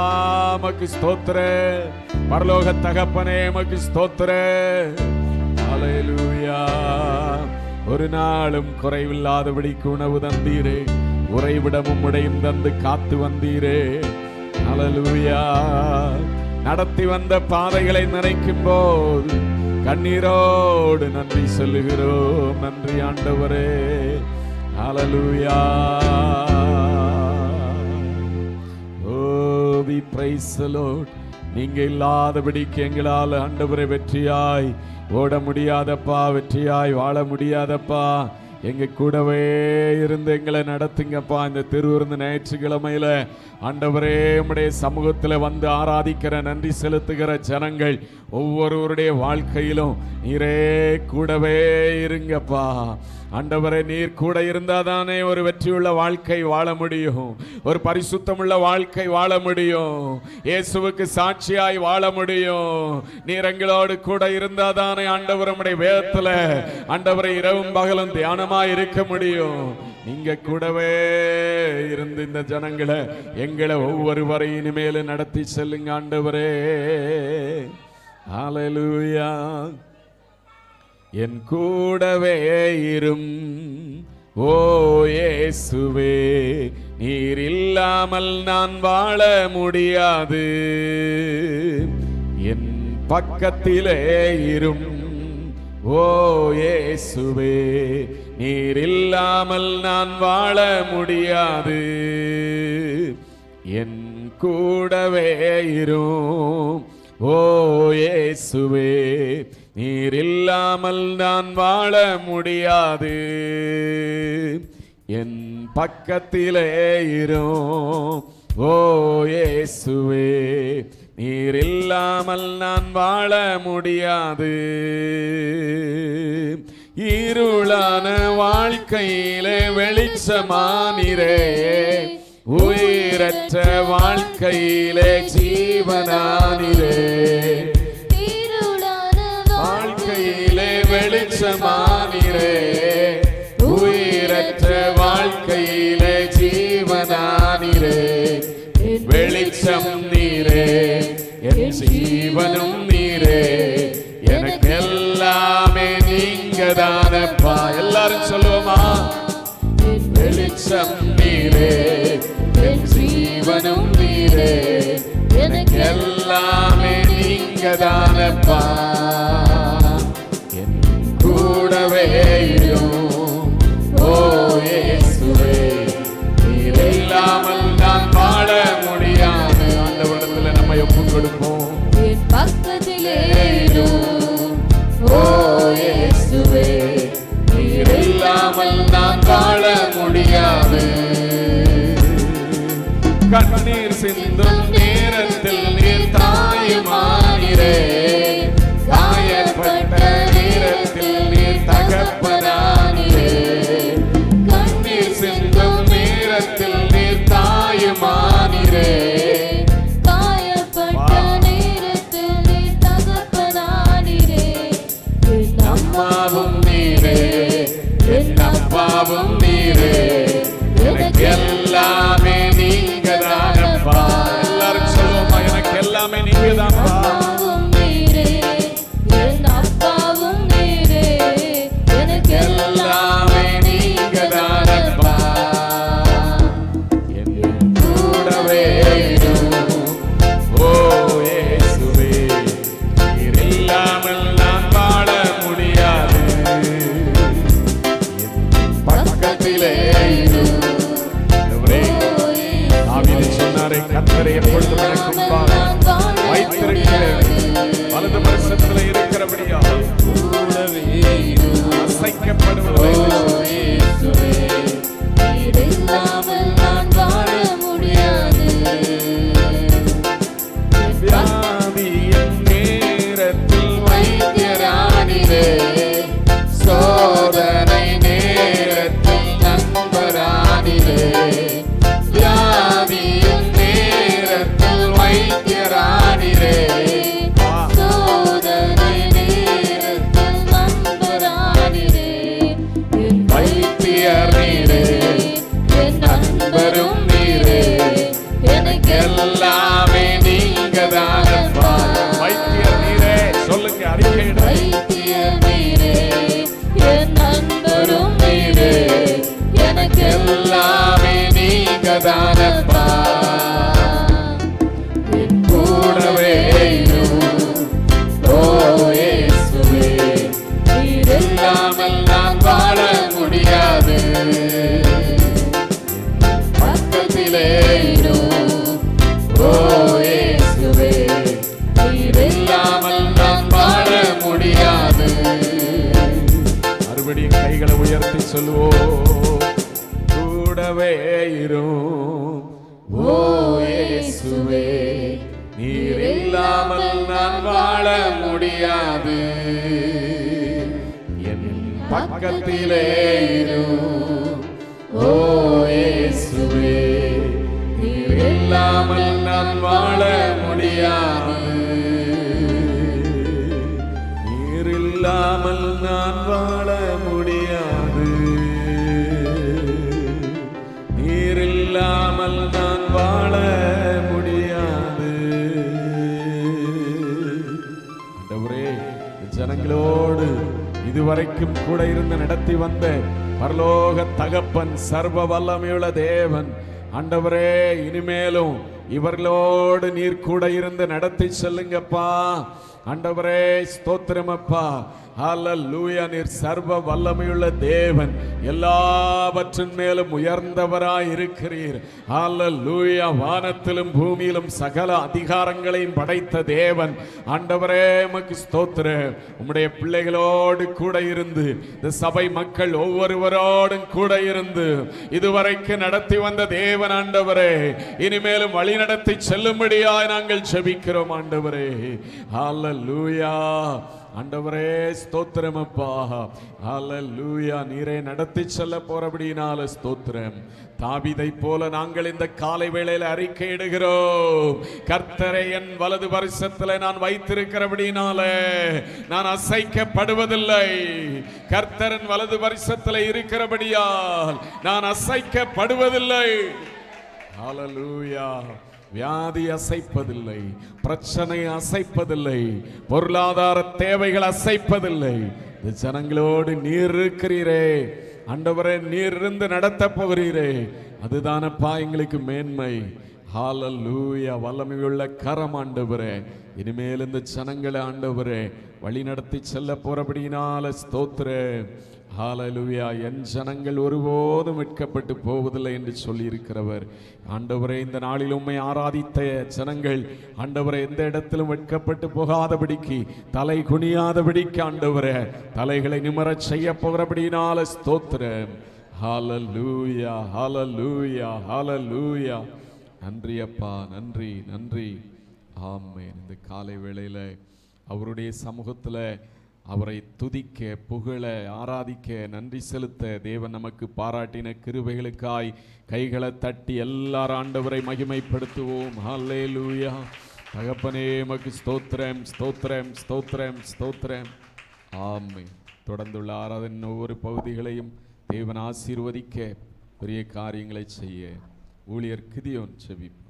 உமக்கு ஸ்தோத்திரம். பரலோக தகப்பனே உமக்கு ஸ்தோத்திரம். ஹல்லேலூயா. ஒரு நாளும் குறைவில்லாதபடிக்கு உணவு தந்தீரே, உறைவிடமும் உடையும் தந்து காத்து வந்தீரே. ஹல்லேலூயா. நடத்தி வந்த பாதைகளை நினைக்கும் போது கண்ணீரோடு நன்றி சொல்லுகிறோம். நன்றி ஆண்டவரே. ஹல்லேலூயா. Oh we praise the Lord. நீங்க இல்லாதபடிக்கு எங்களால் ஆண்டவரே வெற்றியாய் ஓட முடியாதப்பா, வெற்றியாய் வாழ முடியாதப்பா. எங்க கூடவே இருந்து எங்களை நடத்துங்கப்பா. இந்த திருவிருந்து ஞாயிற்றுக்கிழமையில ஆண்டவரே உம்முடைய சமூகத்தில் வந்து ஆராதிக்கிற, நன்றி செலுத்துகிற ஜனங்கள் ஒவ்வொருவருடைய வாழ்க்கையிலும் நீரே கூடவே இருங்கப்பா. ஆண்டவரே, நீர் கூட இருந்தாதானே ஒரு வெற்றியுள்ள வாழ்க்கை வாழ முடியும், ஒரு பரிசுத்தமுள்ள வாழ்க்கை வாழ முடியும், இயேசுவுக்கு சாட்சியாய் வாழ முடியும். நீர் எங்களோடு கூட இருந்தாதானே ஆண்டவர் நம்முடைய வேதத்துல ஆண்டவரை இரவும் பகலும் தியானமாய் இருக்க முடியும். நீங்க கூடவே இருந்து இந்த ஜனங்களை எங்களை ஒவ்வொருவரை இனிமேல் நடத்தி செல்லுங்க ஆண்டவரே. ஹல்லேலூயா. என் கூடவே இரும் ஓ இயேசுவே, நீர் இல்லாமல் நான் வாழ முடியாது. என் பக்கத்திலே இரும் ஓ இயேசுவே, நீர் இல்லாமல் நான் வாழ முடியாது. என் கூடவே இரும் ஓ இயேசுவே, நீர் இல்லாமல் நான் வாழ முடியாது. என் பக்கத்திலே இரும் ஓ இயேசுவே, நீர் இல்லாமல் நான் வாழ முடியாது. இருளான வாழ்க்கையிலே வெளிச்சமானிரே, உயிரற்ற வாழ்க்கையிலே ஜீவனானிரே. வாழ்க்கையிலே வெளிச்சமானிரே, உயிரற்ற வாழ்க்கையிலே ஜீவனானிரே. வெளிச்சம் நீரே, என் ஜீவனும் நீரே, எனக்கு எல்லாமே நீங்க தானப்பா. எல்லாரும் சொல்லுவோமா? வெளிச்சம் நீரே, என் ஜீவனும் நீரே, எனக்கு எல்லாமே நீங்க தானப்பா. என் கூடவே இரும் ஓ இயேசுவே, நீர் இல்லாமல் நான் வாழ முடியாது. அந்த இடத்துல நம்ம ஒப்புக் கொடுப்போம். என் பக்கத்திலே இரும் ஓ இயேசுவே, நீர் இல்லாமல் நான் வாழ முடியாது. கண்ணீர் சிந்தும் நேரத்தில் நீர் தாயுமானிரே, காயப்பட்ட நேரத்தில் நீர் தகப்பனானிரே. கண்ணீர் சிந்தும் நேரத்தில் நீர் தாயுமானிரே, காயப்பட்ட நேரத்தில் நீர் தகப்பனானிரே. என் அம்மாவும் நீரே, என் அப்பாவும் நீரே, எனக்கு எல்லாமே நீங்க தானப்பா. எல்லாரும் சொல்லுவோமா? எனக்கு எல்லாமே நீங்க தானப்பா. அம்மாவும் நீரே, என் அப்பாவும் நீரே, எனக்கு எல்லாமே நீங்க தானப்பா. என் கூடவே இரும் ஓ இயேசுவே, நீர் இல்லாமல் நான் வாழ முடியாது. என் பக்கத்திலே இரும். தாவீது சொன்னாரே, கர்த்தரை எப்பொழுதும் எனக்கு முன்பாக வைத்திருக்கிறேன், வலது பரிசத்தில் இருக்கிறபடியா கூடவே அசைக்கப்படுவதை நீர் இல்லாமல் நான் வாழ முடியாது. வியாதியின் நேரத்தில் வைத்தியரானிரே, சோதனை நேரத்தில் நண்பரானிரே. வியாதியின் நேரத்தில் வைத்தியரானிரே, சோதனை நேரத்தில் நண்பரானிரே. என் வைத்தியர் நீரே, என் நண்பரும் நீரே, எனக்கு எல்லாமே நீங்க தானப்பா. வைத்தியர் நீரே, சொல்லுங்க, அறிக்கையிட. வைத்தியர் நீரே, என் நண்பரும் நீரே, எனக்கு எல்லாமே நீங்க தானப்பா. என் கூடவே இரும் ஓ இயேசுவே, நீர் இல்லாமல் நான் வாழ முடியாது. பக்கத்திலே இரும் ஓ இயேசுவே, நீர் இல்லாமல் நான் வாழ முடியாது. மறுபடியும் கைகளை உயர்த்தி சொல்லுவோம். கூடவே இரும் ஓ இயேசுவே, நீர் இல்லாமல் நான் வாழ முடியாது. என் பக்கத்திலே இரு. ஓ இயேசுவே, நீர் இல்லாமல் நான் வாழ முடியாது, நீர் இல்லாமல் நான் வாழ முடியாது, நீர் இல்லாமல் நான் வாழ முடியாது. ஆண்டவரே, ஜனங்களோடு இதுவரைக்கும் கூட இருந்து நடத்தி வந்த பரலோக தகப்பன், சர்வ வல்லமையுள்ள தேவன், ஆண்டவரே, இனிமேலும் இவர்களோடு நீர் கூட இருந்து நடத்தி செல்லுங்கப்பா. ஆண்டவரே, ஸ்தோத்திரம் அப்பா. ஹல்லேலூயா. நீர் சர்வ வல்லமையுள்ள தேவன், எல்லாவற்றின் மேலும் உயர்ந்தவராய் இருக்கிறீர். ஹல்லேலூயா. வானத்திலும் பூமியிலும் சகல அதிகாரங்களையும் படைத்த தேவன், ஆண்டவரே உமக்கு ஸ்தோத்திரம். உம்முடைய பிள்ளைகளோடு கூட இருந்து, இந்த சபை மக்கள் ஒவ்வொருவரோடும் கூட இருந்து இதுவரைக்கும் நடத்தி வந்த தேவன், ஆண்டவரே, இனிமேலும் வழி நடத்தி செல்லும்படியாய் நாங்கள் ஜெபிக்கிறோம் ஆண்டவரே. ஹல்லேலூயா. ஆண்டவரே, ஸ்தோத்திரம் அப்பா. ஹல்லேலூயா. நீரே நடத்தி செல்ல போறபடினால ஸ்தோத்திரம். தாவீதை போல நாங்கள் இந்த காலை வேளையில அறிக்கையிடுகிறோம், கர்த்தரை என் வலது பரிசத்திலே நான் வைத்திருக்கிறபடினாலே நான் அசைக்கப்படுவதில்லை. கர்த்தரின் வலது பரிசத்திலே இருக்கிறபடியால் நான் அசைக்கப்படுவதில்லை. ஹல்லேலூயா. வியாதி அசைப்பதில்லை, பிரச்சனை அசைப்பதில்லை, பொருளாதார தேவைகள் அசைப்பதில்லை. இந்த ஜனங்களோடு நீர் இருக்கிறீரே ஆண்டவரே, நீர் இருந்து நடத்த போகிறீரே, அதுதானப்பா எங்களுக்கு மேன்மை. ஹல்லேலூயா. வல்லமையுள்ள கரம் ஆண்டவரே, இனிமேல் இந்த ஜனங்களை ஆண்டவரே வழி நடத்தி செல்ல போறபடினால ஸ்தோத்திரம். ஹல்லேலூயா. என் ஜனங்கள் ஒருபோதும் வெட்கப்பட்டு போவதில்லை என்று சொல்லி இருக்கிறவர் ஆண்டவரே, இந்த நாளில் உம்மை ஆராதித்த ஜனங்கள் ஆண்டவரே எந்த இடத்திலும் வெட்கப்பட்டு போகாதபடிக்கு, தலை குனியாதபடிக்கு ஆண்டவரே தலைகளை நிமிரச் செய்ய போகிறபடினால ஸ்தோத்திரம். ஹல்லேலூயா, ஹல்லேலூயா, ஹல்லேலூயா. நன்றி அப்பா, நன்றி, நன்றி. ஆமென். இந்த காலை வேளையில அவருடைய சமூகத்தில் அவரை துதிக்க, புகழ, ஆராதிக்க, நன்றி செலுத்த தேவன் நமக்கு பாராட்டின கிருபைகளுக்காய் கைகளை தட்டி எல்லாரும் ஆண்டவரை மகிமைப்படுத்துவோம். ஹல்லேலூயா. தகப்பனே உமக்கு ஸ்தோத்திரம், ஸ்தோத்திரம், ஸ்தோத்திரம், ஸ்தோத்திரம். ஆமென். தொடர்ந்துள்ள ஆராதனை ஒவ்வொரு பகுதிகளையும் தேவன் ஆசீர்வதிக்க, பெரிய காரியங்களை செய்ய ஊழியர் கிதியோன் செபிப்பார்.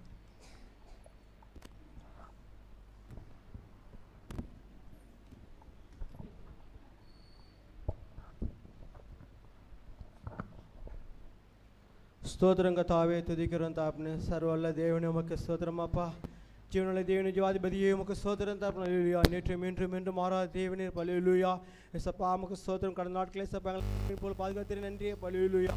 స్తోత్రం కర్తావే, తుదికరం తాపనే సర్వల్ల దేవుని ఉమకు స్తోత్రం అప్పా. జీవనుల దేవుని జీవాధిపతి ఉమకు స్తోత్రం తాపన. హల్లెలూయా. நேற்றும் இன்றும் என்றும் மாறாத தேவனே, ஹல்லேலூயா. ஏசப்பா உமக்கு స్తోత్రం. கடந்த நாட்களே ஏசப்பா எங்களை போல பாதுகாத்தீர், நன்றி. ஹல்லேலூயா.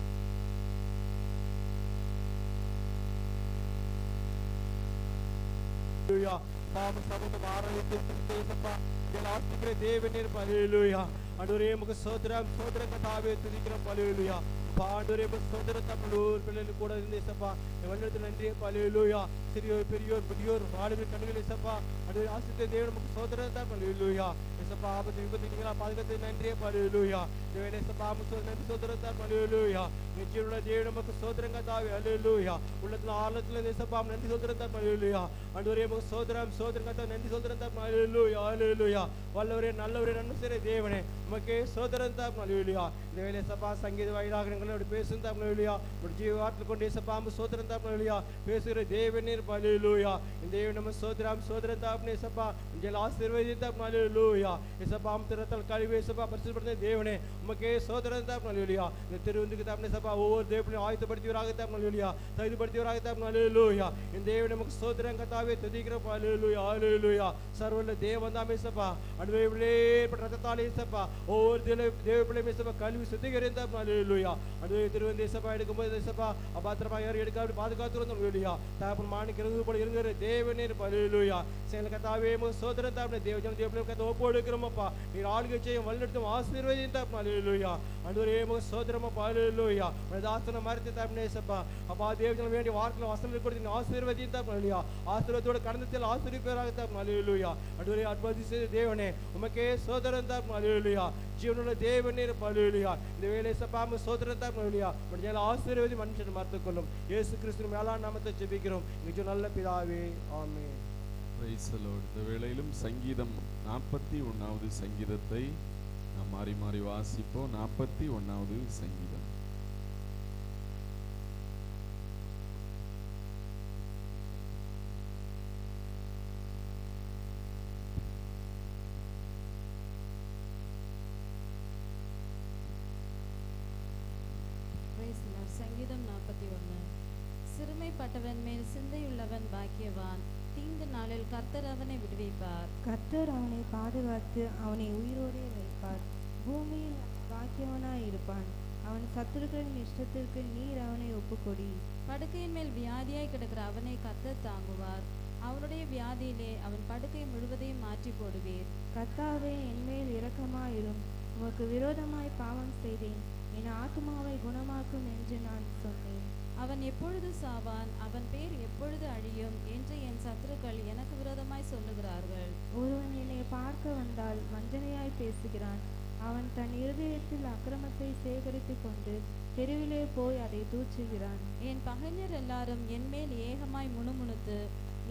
ஹல்லேலூயா. பாவ சமூகம் ஆராதித்து ஏசப்பா எங்களை ஆசிக்கிற தேவனே, ஹல்லேலூயா. ஆண்டவரே உமக்கு స్తోత్రం, స్తోత్రం கர்த்தாவே, துதிக்கிறோம். ஹல்லேலூயா. ஆண்டவரே స్తోత్రం. தமிழூர் பிள்ளைகள் கூட இருந்து ஏசப்பா வழிநடத்த நன்றி. ஹல்லேலூயா. சிறியோர் பெரியோர் முதியோர் வாலிபர் கண்கள் ஏசப்பா ஆண்டவரே ஆசித்த தேவன் உமக்கு స్తోత్రం. ஹல்லேலூயா. ஏசப்பா ஆபத்து விபத்து நீங்களா பாதுகாத்து நன்றி. ஹல்லேலூயா. தேவனே ஏசப்பா உமக்கு நன்றி స్తోత్రం. ஹல்லேலூயா. நிச்சயமுள்ள தேவன் உமக்கு స్తోత్రం கர்த்தாவே. ஹல்லேலூயா. உள்ளத்துல ஆழத்துல ஏசப்பா நன்றி స్తోత్రం. ஹல்லேலூயா. ஆண்டவரே உமக்கு స్తోత్రం, స్తోత్రం கர்த்தாவே, நன்றி స్తోత్రం. ஹல்லேலூயா. ஹல்லேலூயா. வல்லவரே, நல்லவரே, நன்மை செய்கிற தேவனே உமக்கு స్తోత్రం. ஹல்லேலூயா. தேவனே ஏசப்பா சங்கீத வாயிலாக எங்களோடு பேசும். ஹல்லேலூயா. ஒரு ஜீவார்த்தை கொண்டு ஏசப்பா స్తోత్రం. ஹல்லேலூயா. பேசுகிற தேவனே, ஹல்லேலூயா. இந்த தேவன் நம்ம స్తోత్రం, స్తోత్రం. ஏசப்பா உங்களை ஆசீர்வதித்தார். ஹல்லேலூயா. ஏசப்பா திறத்தல் கழிவு ஏசப்பா பரிசுத்தப்படுத்த தேவனே உமக்கே స్తోత్రం. ஹல்லேலூயா. இந்த திருவிந்துக்கு தாப்பனே ஏசப்பா ஒவ்வொரு தேவனையும் ஆயத்தப்படுத்தியவராக தாப்பனே. ஹல்லேலூயா. தகுதிப்படுத்தியவராக தாப்பனே. ஹல்லேலூயா. இந்த தேவன் நமக்கு స్తోత్రం கர்த்தாவே, துதிக்கிறோம். ஹல்லேலூயா. ஹல்லேலூயா. சர்வல்ல தேவன் தான் ஏசப்பா அனுபவங்களே ரத்தத்தாலே ஏசப்பா ஒவ்வொரு தேவ பிள்ளை ஏசப்பா கல்வி சுத்திகரித்தார். ஹல்லேலூயா. அனுபவ திருவந்து ஏசப்பா எடுக்கும்போது ஏசப்பா அபாத்திரமா யாரும் எடுக்காது பாதுகாத்து. ஹல்லேலூயா. தாப்பன் மாணிக்கிறது போல இருங்கிற தேவனே. ஹல்லேலூயா. செயல் கர்த்தாவே உமக்கு స్తోత్రం. தாப்பனே தேவஜன தேவ கதை ஒப்பு எடுக்கிறோமப்பா. நீர் ஆளுகை செய்யும் வழிநடத்தும் ஆசீர்வதித்தார். ஹல்லேலூயா. அன்றுவரே உமக்கு స్తోత్రం. ஹல்லேலூயா. தாசன மரித்து தாப்பனே ஏசப்பா அப்பா தேவஜன வேண்டிய வார்த்தைகள் வசனங்கள் கொடுத்து ஆசீர்வதித்தார். ஹல்லேலூயா. ஆசீர்வாதத்தோட கடந்தத்தில் ஆசீர்வதிப்பவராக தாப்பனே. ஹல்லேலூயா. அன்றுவரே அற்புதம் செய்த தேவனே உமக்கே స్తోత్రం. ஹல்லேலூயா. ஜீவனுள்ள தேவனே ஹalleluya. இந்த வேளை சபாம ஸ்தோத்திரம் தான் ஹalleluya. மடியால ஆசீர்வதி மனுஷன் மறந்துக்கொள்ளும். இயேசு கிறிஸ்துவின் மேலான நாமத்தை ஜெபிக்கிறோம் எங்கள் நல்ல பிதாவே, ஆமென். Praise the Lord. இந்த வேளையிலும் சங்கீதம் 41வது சங்கீதத்தை நாம் மாறி மாறி வாசிப்போம். 41வது சங்கீதம். Praise the Lord. சங்கீதம் 41. சிறுமைப்பட்டவன் மேல் சிந்தையுள்ளவன் பாக்கியவான். தீங்கு நாளில் கர்த்தர் அவனை விடுவிப்பார். கர்த்தர் அவனை பாதுகாத்து அவனை உயிரோடே வைப்பார். பூமியில் பாக்கியவனாய் இருப்பான். அவன் சத்துருக்களின் இஷ்டத்திற்கு நீர் அவனை ஒப்புக்கொடி. படுக்கையின் மேல் வியாதியாய் கிடக்கிற அவனை கர்த்தர் தாங்குவார். அவனுடைய வியாதியிலே அவன் படுக்கை முழுவதையும் மாற்றி போடுவீர். கர்த்தாவே, என்மேல் இரக்கமாயிரும். உமக்கு விரோதமாய் பாவம் செய்தேன். என் ஆத்துமாவை குணமாக்கும் என்று நான் சொன்னேன். அவன் எப்பொழுது சாவான், அவன் பேர் எப்பொழுது அழியும் என்று என் சத்துருக்கள் எனக்கு விரோதமாய் சொல்லுகிறார்கள். ஒருவன் என்னை பார்க்க வந்தால் வஞ்சனையாய் பேசுகிறான். அவன் தன் இருதயத்தில் அக்கிரமத்தை சேகரித்துக் கொண்டு தெருவிலே போய் அதை தூற்றுகிறான். என் பகைஞர் எல்லாரும் என்மேல் ஏகமாய் முணுமுணுத்து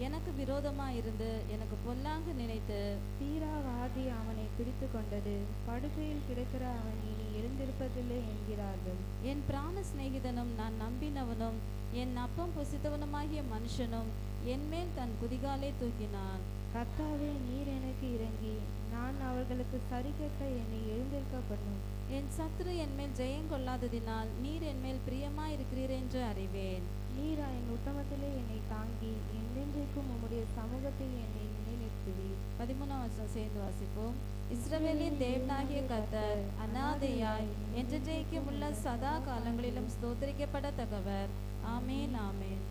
எனக்கு விரோதமாயிருந்து எனக்கு பொல்லாங்கு நினைத்து தீரா வாதி அவனை பிடித்து கொண்டது. படுக்கையில் கிடக்கிற அவன் இனி எழுந்திருப்பதில்லை என்கிறார்கள். என் பிராண சிநேகிதனும் நான் நம்பினவனும் என் அப்பம் புசித்தவனுமாகிய மனுஷனும் என்மேல் தன் குதிகாலை தூக்கினான். கர்த்தாவே, நீர் எனக்கு இறங்கி நான் அவர்களுக்கு சரி கட்ட என்னை எழுந்திருக்க பண்ணும். என் சத்துரு என்மேல் ஜெயங்கொள்ளாததினால் நீர் என்மேல் பிரியமாயிருக்கிறீர் என்று அறிவேன். நீர் என் உத்தமத்திலே என்னை தாங்கி என்றென்றைக்கும் உம்முடைய சமூகத்தில் என்னை நிலைநிறுத்துவீர். 13ஆம் வசனம் சேர்ந்து வாசிப்போம். இஸ்ரவேலின் தேவனாகிய கர்த்தர் அநாதையாய் என்றென்றைக்கும் உள்ள சதா காலங்களிலும் ஸ்தோத்திரிக்கப்படத்தக்கவர். ஆமேன், ஆமேன்.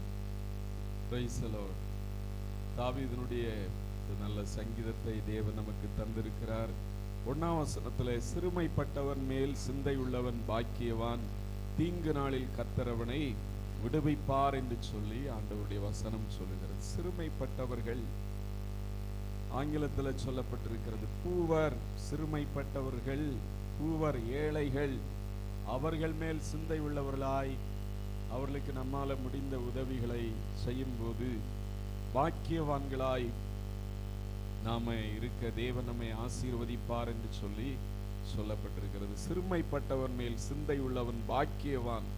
Praise the Lord. தாவீதினுடைய நல்ல சங்கீதத்தை தேவன் நமக்கு தந்திருக்கிறார். 1ஆம் வசனத்திலே சிறுமைப்பட்டவன் மேல் சிந்தை உள்ளவன் பாக்கியவான், தீங்கு நாளில் கர்த்தர் அவனை விடுவிப்பார் என்று சொல்லி ஆண்டவருடைய வசனம் சொல்லுகிறது. சிறுமைப்பட்டவர்கள் ஆங்கிலத்தில் சொல்லப்பட்டிருக்கிறது பூவர். சிறுமைப்பட்டவர்கள், பூவர், ஏழைகள், அவர்கள் மேல் சிந்தை உள்ளவர்களாய் அவர்களுக்கு நம்மால முடிந்த உதவிகளை செய்யும்போது பாக்கியவான்களாய் நாம இருக்க தேவன் நம்மை ஆசீர்வதிப்பார் என்று சொல்லி சொல்லப்பட்டிருக்கிறது. சிறுமைப்பட்டவன் மேல் சிந்தை உள்ளவன் பாக்கியவான்,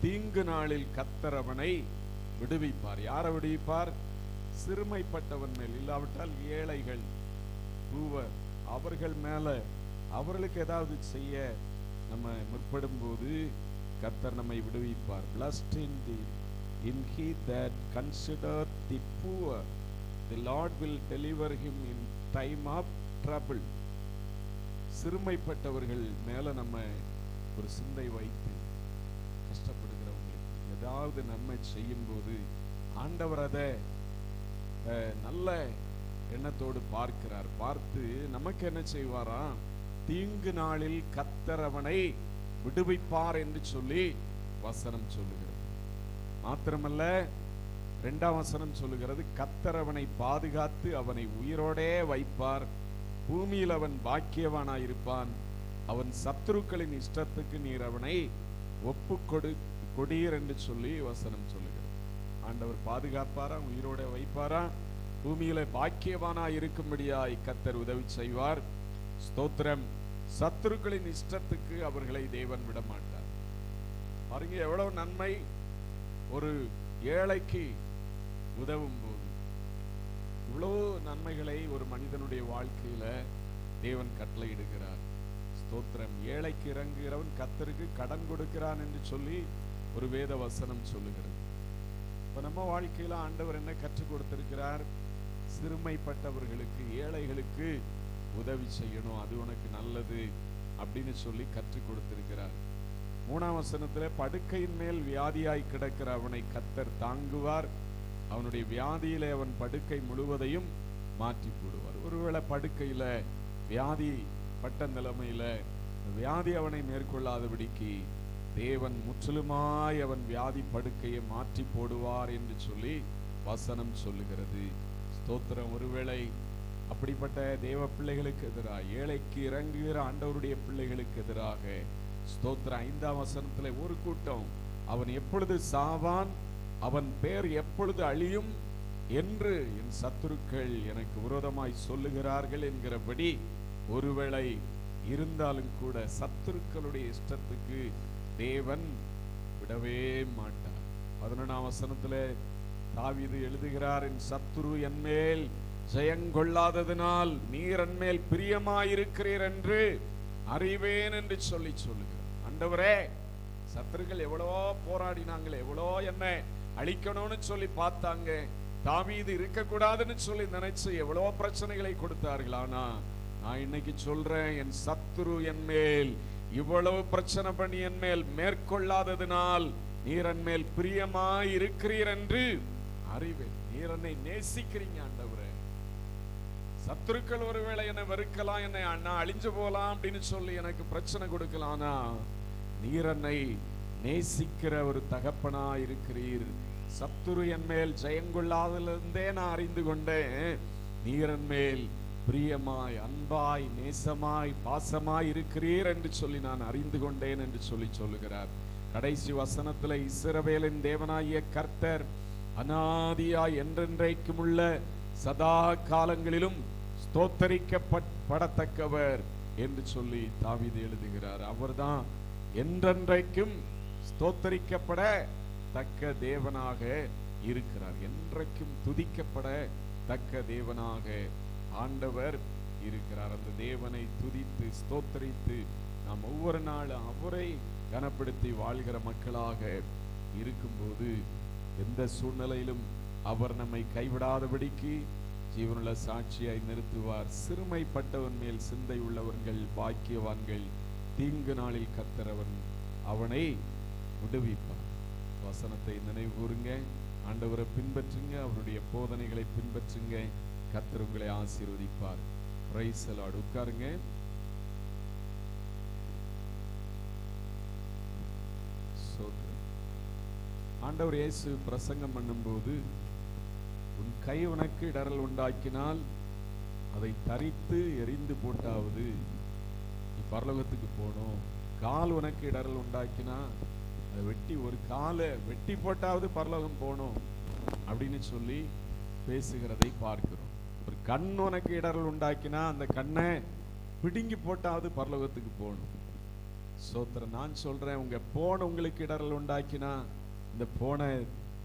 தீங்கு நாளில் கர்த்தர் அவனை விடுவிப்பார். யாரை விடுவிப்பார்? சிறுமைப்பட்டவன் மேல். இல்லாவிட்டால் ஏழைகள், பூவர், அவர்கள் மேல அவர்களுக்கு ஏதாவது செய்ய நம்ம முற்படும் போது கர்த்தர் நம்மை விடுவிப்பார். Blessed in he that consider the poor, the Lord will deliver him in time of trouble. சிறுமைப்பட்டவர்கள் மேல நம்ம ஒரு சிந்தை வைத்து கஷ்டப்படுகிறவங்களுக்கு ஏதாவது நன்மை செய்யும் போது ஆண்டவர் அதை நல்ல எண்ணத்தோடு பார்க்கிறார். பார்த்து நமக்கு என்ன செய்வாரா? தீங்கு நாளில் கர்த்தர் அவனை விடுவிப்பார் என்று சொல்லி வசனம் சொல்லுகிறது. மாத்திரமல்ல, 2ஆம் வசனம் சொல்லுகிறது, கர்த்தர் அவனை பாதுகாத்து அவனை உயிரோடே வைப்பார். பூமியில் அவன் பாக்கியவானாயிருப்பான். அவன் சத்துருக்களின் இஷ்டத்துக்கு நீர் அவனை கொடீர் என்று சொல்லி வசனம் சொல்லுகிறது. ஆண்டவர் பாதுகாப்பாரா? உயிரோட வைப்பாரா? பூமியில பாக்கியவானா இருக்கும்படியாய் கர்த்தர் உதவி செய்வார். ஸ்தோத்திரம். சத்துருக்களின் இஷ்டத்துக்கு அவர்களை தேவன் விட மாட்டார். பாருங்க எவ்வளவு நன்மை ஒரு ஏழைக்கு உதவும் போது. இவ்வளவு நன்மைகளை ஒரு மனிதனுடைய வாழ்க்கையில தேவன் கட்டளையிடுகிறார். ஸ்தோத்திரம். ஏழைக்கு இறங்குகிறவன் கர்த்தருக்கு கடன் கொடுக்கிறான் என்று சொல்லி ஒரு வேத வசனம் சொல்லுகிறது. இப்ப நம்ம வாழ்க்கையில ஆண்டவர் என்ன கற்றுக் கொடுத்திருக்கிறார்? சிறுமைப்பட்டவர்களுக்கு, ஏழைகளுக்கு உதவி செய்யணும், அது உனக்கு நல்லது அப்படின்னு சொல்லி கற்றுக் கொடுத்திருக்கிறார். 3ஆம் வசனத்துல படுக்கையின் மேல் வியாதியாய் கிடக்கிற அவனை கர்த்தர் தாங்குவார். அவனுடைய வியாதியிலே அவன் படுக்கை முழுவதையும் மாற்றி போடுவார். ஒருவேளை படுக்கையில வியாதி பட்ட நிலைமையில வியாதி அவனை மேற்கொள்ளாதபடிக்கு தேவன் முற்றிலுமாய் அவன் வியாதி படுக்கையை மாற்றி போடுவார் என்று சொல்லி வசனம் சொல்லுகிறது. ஸ்தோத்திரம். ஒருவேளை அப்படிப்பட்ட தேவ பிள்ளைகளுக்கு எதிராக, ஏழைக்கு இறங்குகிற ஆண்டவருடைய பிள்ளைகளுக்கு எதிராக ஸ்தோத்திரம் 5ஆம் வசனத்தில் ஒரு கூட்டம், அவன் எப்பொழுது சாவான், அவன் பேர் எப்பொழுது அழியும் என்று என் சத்துருக்கள் எனக்கு விரோதமாய் சொல்லுகிறார்கள் என்கிறபடி ஒருவேளை இருந்தாலும் கூட சத்துருக்களுடைய இஷ்டத்துக்கு தேவன் விடவே மாட்டார். 11ஆம் வசனத்திலே தாவீது எழுதுகிறார், என் சத்துரு என்மேல் ஜெயங்கொள்ளாததினால் நீர் என்மேல் பிரியமாயிருக்கிறீர் என்று அறிவேன் என்று சொல்லுகிறார். ஆண்டவரே, சத்துருக்கள் எவ்வளவோ போராடினாங்களே, எவ்வளோ என்ன அழிக்கணும்னு சொல்லி பார்த்தாங்க, தாவீது இருக்கக்கூடாதுன்னு சொல்லி நினைச்சு எவ்வளோ பிரச்சனைகளை கொடுத்தார்கள். ஆனா நான் இன்னைக்கு சொல்றேன், என் சத்துரு என் மேல் இவ்வளவு பிரச்சனை பண்ணி என் மேல் மேற்கொள்ளாததினால் நீர் என் மேல் பிரியமாய் இருக்கிறீர் என்று அறிவேன். நீர் என்னை நேசிக்கிறீங்க ஆண்டவரே. சத்துருக்கள் ஒருவேளை என்னை வெறுக்கலாம், என்னை நான் அழிஞ்சு போகலாம் அப்படின்னு சொல்லி எனக்கு பிரச்சனை கொடுக்கலாம்னா நீர் என்னை நேசிக்கிற ஒரு தகப்பனா இருக்கிறீர். சத்துரு என் மேல் ஜெயங்கொள்ளாதிலிருந்தே நான் அறிந்து கொண்டேன், நீர் என் மேல் பிரியமாய் அன்பாய் நேசமாய் பாசமாய் இருக்கிறீர் என்று சொல்லி நான் அறிந்து கொண்டேன் என்று சொல்லுகிறார். கடைசி வசனத்துல இஸ்ரவேலின் தேவனாகிய கர்த்தர் அநாதியாய் என்றென்றைக்கும் உள்ள சதா காலங்களிலும் ஸ்தோத்தரிக்கப்படத்தக்கவர் என்று சொல்லி தாவீது எழுதுகிறார். அவர்தான் என்றென்றைக்கும் ஸ்தோத்தரிக்கப்பட தக்க தேவனாக இருக்கிறார். என்றைக்கும் துதிக்கப்பட தக்க தேவனாக ஆண்டவர் இருக்கிறார். அந்த தேவனை துதித்து ஸ்தோத்தரித்து நாம் ஒவ்வொரு நாளும் அவரை கனப்படுத்தி வாழ்கிற மக்களாக இருக்கும்போது எந்த சூழ்நிலையிலும் அவர் நம்மை கைவிடாதபடிக்கு ஜீவனுள்ள சாட்சியாய் நிறுத்துவார். சிறுமைப்பட்டவன் மேல் சிந்தை உள்ளவர்கள் பாக்கியவான்கள், தீங்கு நாளில் கர்த்தரவன் அவனை விடுவிப்பார். வசனத்தை நினைவு கூறுங்க, ஆண்டவரை பின்பற்றுங்க, அவருடைய போதனைகளை பின்பற்றுங்க, கர்த்தர் உங்களை ஆசீர்வதிப்பார். Price the Lord. உட்காருங்க. ஆண்டவர் இயேசு பிரசங்கம் பண்ணும்போது, உன் கை உனக்கு இடறல் உண்டாக்கினால் அதை தரித்து எரிந்து போட்டாவது நீ பரலோகத்துக்கு போகணும். கால் உனக்கு இடறல் உண்டாக்கினா அதை வெட்டி, ஒரு காலை வெட்டி போட்டாவது பரலோகம் போகணும் அப்படின்னு சொல்லி பேசுகிறதை பார்க்கிறோம். ஒரு கண் உனக்கு இடறல் உண்டாக்கினா அந்த கண்ணை பிடுங்கி போட்டாவது பரலோகத்துக்கு போகணும். சோத்திரம். நான் சொல்றேன், உங்க போன உங்களுக்கு இடறல் உண்டாக்கினா இந்த போனை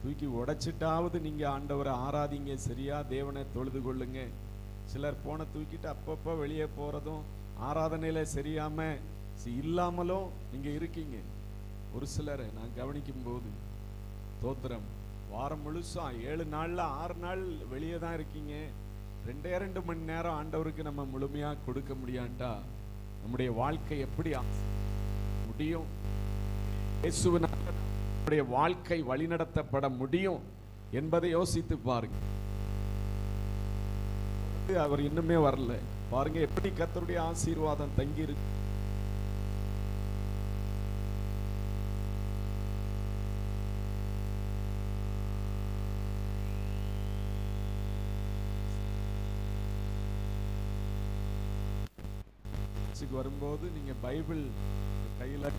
தூக்கி உடைச்சிட்டாவது நீங்க ஆண்டவரை ஆராதிங்க, சரியா தேவனை தொழுது கொள்ளுங்க. சிலர் போனை தூக்கிட்டு அப்பப்போ வெளியே போறதும் ஆராதனையில சரியாம இல்லாமலும் நீங்க இருக்கீங்க. ஒரு சிலரை நான் கவனிக்கும் போது தோத்திரம், வாரம் முழுசா 7 நாள்ல 6 நாள் வெளியே தான் இருக்கீங்க. 2 மணி நேரம் ஆண்டவருக்கு நம்ம முழுமையா கொடுக்க முடியாட்டா நம்முடைய வாழ்க்கை எப்படி முடியும்? நம்முடைய வாழ்க்கை வழிநடத்தப்பட முடியும் என்பதை யோசித்து பாருங்க. அவர் இன்னுமே வரல பாருங்க, எப்படி கர்த்தருடைய ஆசீர்வாதம் தங்கி இருக்கு. வரும்போது நீங்க பைபிள் கையில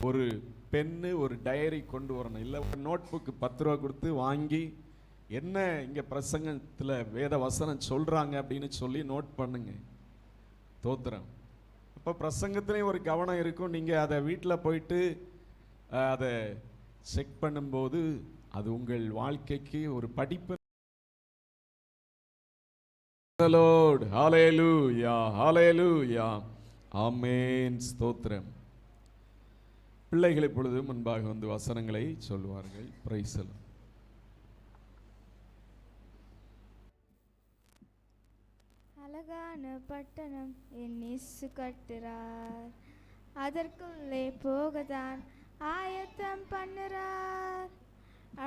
ஒரு பென்னு ஒரு டைரி கொண்டு வரணும். இல்ல நோட் புக் 10 ரூபா கொடுத்து வாங்கி என்ன இங்க பிரசங்கத்துல வேத வசனம் சொல்றாங்க அப்படின்னு சொல்லி நோட் பண்ணுங்க. தோத்திரம். இப்போ பிரசங்கத்திலையும் ஒரு கவனம் இருக்கும். நீங்கள் அதை வீட்டில் போயிட்டு அதை செக் பண்ணும்போது அது உங்கள் வாழ்க்கைக்கு ஒரு படிப்பு. ஹல்லேலூயா, ஹல்லேலூயா, ஆமென், ஸ்தோத்திரம். பிள்ளைகள் இப்பொழுது முன்பாக வந்து வசனங்களை சொல்வார்கள். Price the Lord. அழகான பட்டணம் என் இயேசு கட்டுறார், அதற்குள்ளே போகத்தான் ஆயத்தம் பண்ணுறார்.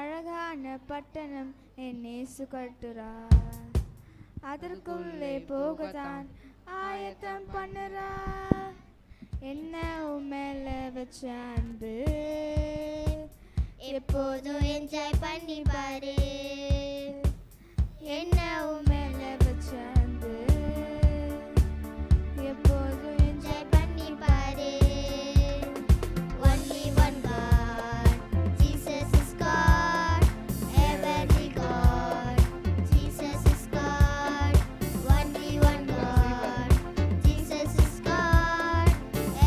அழகான பட்டணம் என் இயேசு கட்டுறார், அதற்குள்ளே போகத்தான் ஆயத்தம் பண்ணுறார். என்ன உன் மேல வச்ச அன்பு எப்போதும் என்ஜாய் பண்ணி பாரு. என்ன உன் மேல வச்ச அன்பு எப்போதும் என்ஜாய் பண்ணி பாரு. Only one God, Jesus is God, every God, Jesus is God. Only one God, Jesus is God,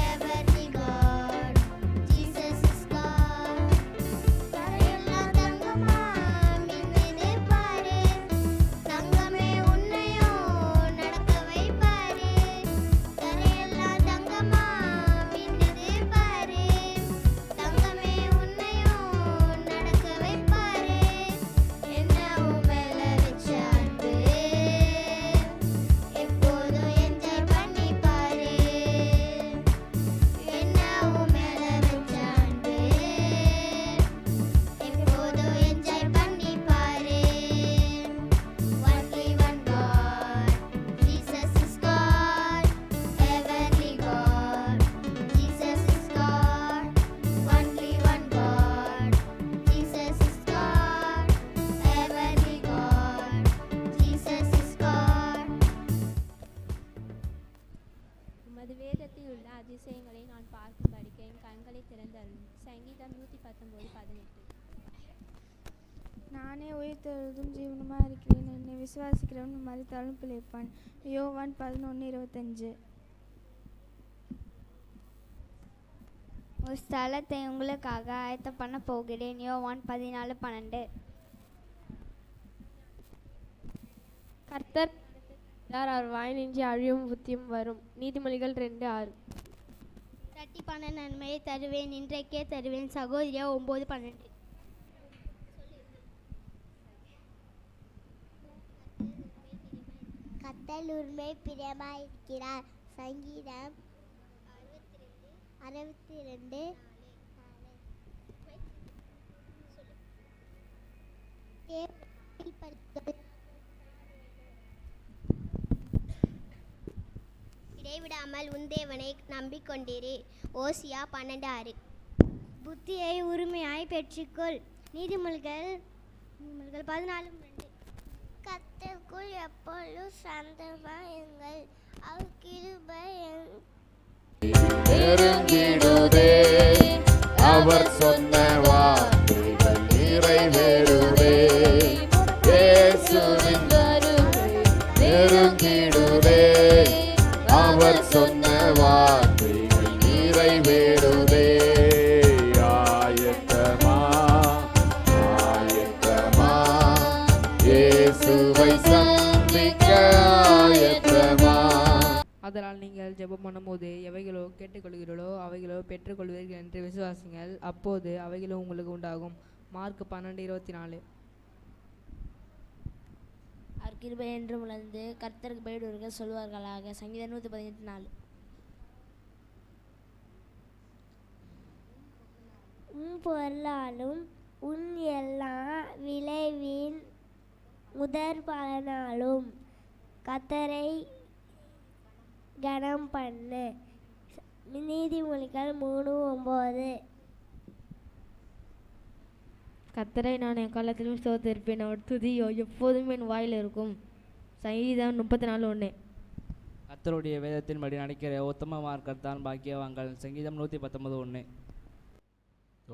every God, Jesus is God. தரையெல்லாம் தங்கமா மின்னுது பாரு, தங்கமே உன்னையும் நடக்க வைப்பாரு. தரையெல்லாம் தங்கமா மின்னுது பாரு, தங்கமே உன்னையும் நடக்க வைப்பாரு. என்ன உன் மேல வச்ச அன்பு எப்போதும் என்ஜாய் பண்ணி பாரு. என்ன உன் மேல வச்ச அன்பு எப்போதும் என்ஜாய் பண்ணி பாரு. Only one God, Jesus is God, every God, Jesus is God. Only one God, Jesus is God, every God, Jesus is God. உமது வேதத்தில் உள்ள அதிசயங்களை நான் பார்க்கும்படிக்கு என் கண்களை திறந்தருளும். சங்கீதம் 119:18. நானே உயிர்த்தெழுதும் ஜீவனுமாக இருக்கிறேன், என்னை விசுவாசிக்கிறவன் மரித்தாலும் பிழைப்பான். யோவான் 11:25. ஒரு ஸ்தலத்தை உங்களுக்காக ஆயத்தம் பண்ண போகிறேன். யோவான் 14:12. கர்த்தர் அவர் வாயினின்றி அழியும் புத்தியும் வரும். நீதிமொழிகள் 2:6. இரட்டிப்பான நன்மையை தருவேன், இன்றைக்கே தருவேன். சகோதரியா 9:12. கர்த்தர் உண்மை பிரியமாயிருக்கிறார். சங்கீதம் 62. இடைவிடாமல் உன் தேவனை நம்பிக்கொண்டிரு. ஓசியா 12:6. புத்தியை உரிமையாய் பெற்றுக்கொள். நீதிமொழிகள் 14:2. கர்த்தருக்குள் எப்பொழுதும் சந்தமாயுங்கள், அவர் கிருபை நெருங்கிடுதே, அவர் சொன்ன வார்த்தைகள் நிறைவேறுதே. இயேசுவின் வருகை நெருங்கிடுதே, அவர் சொன்ன வார்த்தைகள் நிறைவேறுதே. ஆயத்தமா ஆயத்தமா, இயேசுவை சந்திக்க ஆயத்தமா. அதனால் நீங்கள் ஜெபம் பண்ணும்போது எவைகளோ கேட்டுக்கொள்கிறீர்களோ அவைகளோ பெற்றுக்கொள்வீர்கள் என்று விசுவாசிங்கள், அப்போது அவைகளோ உங்களுக்கு உண்டாகும். மார்க் 12:24. அவர் கிருபை என்று உணர்ந்து கர்த்தருக்கு பயப்படுவர்கள் சொல்வார்களாக. சங்கீதம் 118:4. உன் பொருளாலும் உன் எல்லா விளைவின் முதற் பலனாலும் கர்த்தரை கனம் பண்ணு. நீதிமொழிகள் 3:9. கர்த்தரை நான் என் காலத்திலும் ஸ்தோத்திரிப்பேன், அவர் துதியோ எப்போதும் என் வாயில் இருக்கும். சங்கீதம் 34:1. கர்த்தருடைய வேதத்தின்படி நடக்கிற உத்தம மார்க்கத்தான் பாக்கியவான்கள். சங்கீதம் 119:1.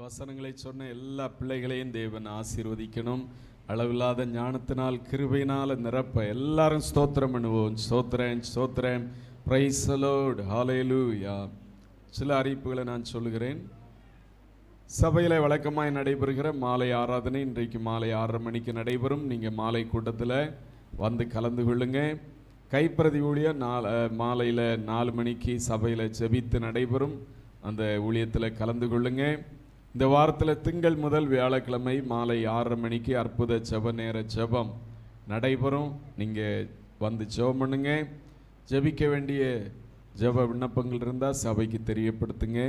வசனங்களை சொன்ன எல்லா பிள்ளைகளையும் தேவன் ஆசீர்வதிக்கணும். அளவில்லாத ஞானத்தினால் கிருபையினால் நிரப்ப எல்லாரும் ஸ்தோத்திரம் பண்ணுவோம். ஸ்தோத்திரம் ஸ்தோத்திரம். Praise the lord. ஹல்லேலூயா. சில அறிவிப்புகளை நான் சொல்லுகிறேன். சபையில் வழக்கமாய் நடைபெறுகிற மாலை ஆராதனை இன்றைக்கு மாலை 6:30 மணிக்கு நடைபெறும். நீங்கள் மாலை கூட்டத்தில் வந்து கலந்து கொள்ளுங்க. கைப்பிரதி ஊழியம் மாலையில் 4 மணிக்கு சபையில் ஜெபித்து நடைபெறும். அந்த ஊழியத்தில் கலந்து கொள்ளுங்க. இந்த வாரத்தில் திங்கள் முதல் வியாழக்கிழமை மாலை 6:30 மணிக்கு அற்புத ஜெப நேர ஜெபம் நடைபெறும். நீங்கள் வந்து ஜெபம் பண்ணுங்க. ஜெபிக்க வேண்டிய ஜெப விண்ணப்பங்கள் இருந்தால் சபைக்கு தெரியப்படுத்துங்க.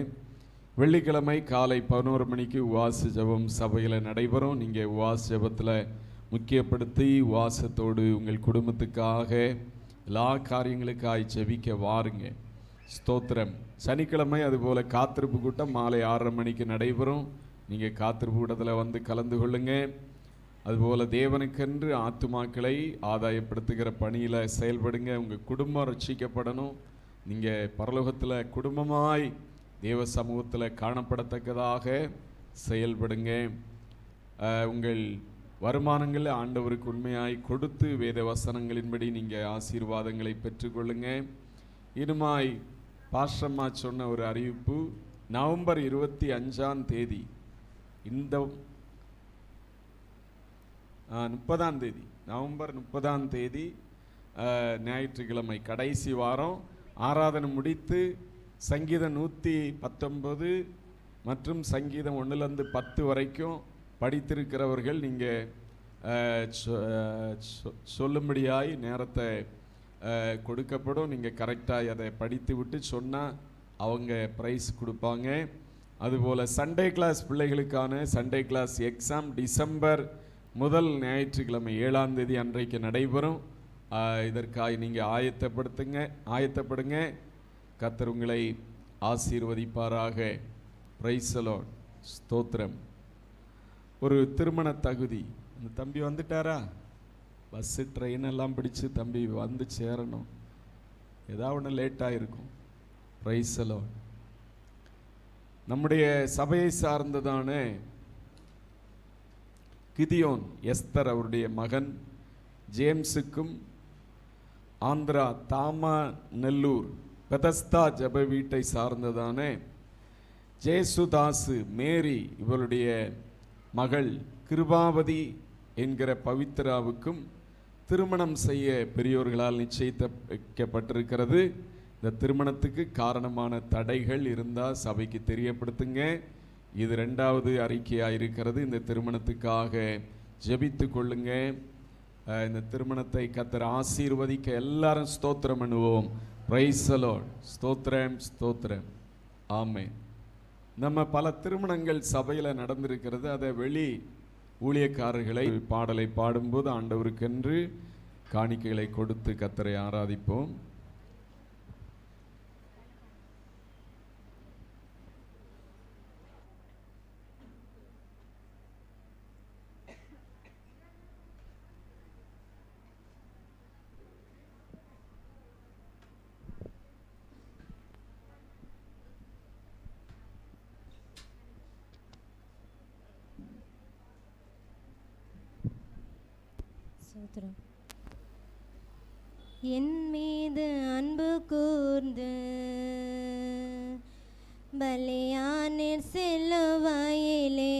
வெள்ளிக்கிழமை காலை 11 மணிக்கு உவாச ஜெபம் சபையில் நடைபெறும். நீங்கள் உவாச ஜெபத்தில் முக்கியப்படுத்தி வாசத்தோடு உங்கள் குடும்பத்துக்காக எல்லா காரியங்களுக்காய் ஜெபிக்க வாருங்க. ஸ்தோத்திரம். சனிக்கிழமை அதுபோல் காத்திருப்பு கூட்டம் மாலை 6:30 மணிக்கு நடைபெறும். நீங்கள் காத்திருப்பு கூட்டத்தில் வந்து கலந்து கொள்ளுங்க. அதுபோல் தேவனுக்கென்று ஆத்துமாக்களை ஆதாயப்படுத்துகிற பணியில் செயல்படுங்க. உங்கள் குடும்பம் ரட்சிக்கப்படணும். நீங்கள் பரலோகத்தில் குடும்பமாய் தேவ சமூகத்தில் காணப்படத்தக்கதாக செயல்படுங்க. உங்கள் வருமானங்களை ஆண்டவருக்கு உண்மையாய் கொடுத்து வேத வசனங்களின்படி நீங்கள் ஆசீர்வாதங்களை பெற்றுக்கொள்ளுங்க. இனிமாய் பாஸ்டர்மா சொன்ன ஒரு அறிவிப்பு, நவம்பர் 25ஆம் தேதி, இந்த 30ஆம் தேதி, நவம்பர் 30ஆம் தேதி ஞாயிற்றுக்கிழமை கடைசி வாரம் ஆராதனை முடித்து சங்கீதம் 119 மற்றும் சங்கீதம் 1-10 வரைக்கும் படித்திருக்கிறவர்கள் நீங்கள் சொல்லும்படியாய் நேரத்தை கொடுக்கப்படும். நீங்கள் கரெக்டாக அதை படித்து விட்டு சொன்னால் அவங்க ப்ரைஸ் கொடுப்பாங்க. அதுபோல் சண்டே கிளாஸ் பிள்ளைகளுக்கான சண்டே கிளாஸ் எக்ஸாம் டிசம்பர் 1 ஞாயிற்றுக்கிழமை 7ஆம் தேதி அன்றைக்கு நடைபெறும். இதற்காக நீங்கள் ஆயத்தப்படுங்க. கர்த்தர் உங்களை ஆசீர்வதிப்பாராக. Price the Lord. ஸ்தோத்திரம். ஒரு திருமண தகுதி, அந்த தம்பி வந்துட்டாரா? பஸ்ஸு ட்ரெயின் எல்லாம் பிடிச்சு தம்பி வந்து சேரணும். ஏதாவது ஒன்று லேட்டாக இருக்கும். Price the Lord. நம்முடைய சபையை சார்ந்ததான கிதியோன் எஸ்தர் அவருடைய மகன் ஜேம்ஸுக்கும் ஆந்திரா தாமநல்லூர் பெதஸ்தா ஜப வீட்டை சார்ந்ததான ஜேசுதாசு மேரி இவருடைய மகள் கிருபாவதி என்கிற பவித்ராவுக்கும் திருமணம் செய்ய பெரியோர்களால் நிச்சயிக்கப்பட்டிருக்கிறது. இந்த திருமணத்துக்கு காரணமான தடைகள் இருந்தால் சபைக்கு தெரியப்படுத்துங்க. இது 2வது அறிக்கையாக இருக்கிறது. இந்த திருமணத்துக்காக ஜெபித்து கொள்ளுங்க. இந்த திருமணத்தை கர்த்தர் ஆசீர்வதிக்க எல்லாரும் ஸ்தோத்திரம் பண்ணுவோம். Price the Lord. ஸ்தோத்திரம், ஸ்தோத்திரம். ஆமென். நம்ம பல திருமணங்கள் சபையில் நடந்திருக்கிறது. அதை வெளி ஊழியக்காரர்களை பாடலை பாடும்போது ஆண்டவருக்கென்று காணிக்கைகளை கொடுத்து கர்த்தரை ஆராதிப்போம். என் மீது அன்பு கூர்ந்து பலியானீர் சிலுவையிலே,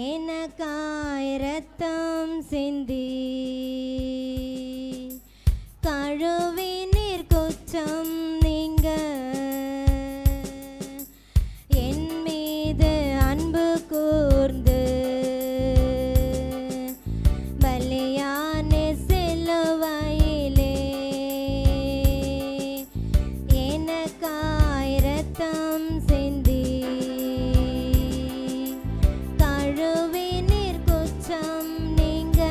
எனக்காய் இரத்தம் சிந்தி கழுவினீர் குற்றம் நீங்க. என் மீது அன்பு கூர்ந்து நீங்க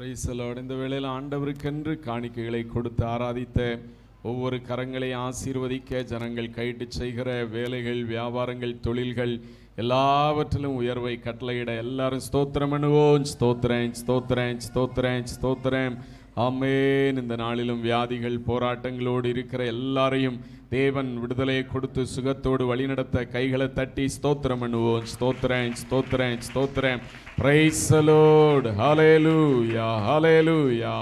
Praise the Lord. இந்த வேளையில் ஆண்டவருக்கென்று காணிக்கைகளை கொடுத்து ஆராதித்த ஒவ்வொரு கரங்களை ஆசீர்வதிக்க ஜனங்கள் கைட்டு செய்கிற வேலைகள், வியாபாரங்கள், தொழில்கள் எல்லாவற்றிலும் உயர்வை கட்டளையிட எல்லாரும் ஸ்தோத்திரம் பண்ணுவோம். ஸ்தோத்திரம், ஸ்தோத்திரம், ஸ்தோத்திரம், ஸ்தோத்திரம். ஆமென். இந்த நாளிலும் வியாதிகள், போராட்டங்களோடு இருக்கிற எல்லாரையும் தேவன் விடுதலையை கொடுத்து சுகத்தோடு வழிநடத்த கைகளை தட்டி ஸ்தோத்திரம் பண்ணுவோம். ஸ்தோத்திரம், ஸ்தோத்திரம், ஸ்தோத்திரம். Praise the Lord. Hallelujah, hallelujah.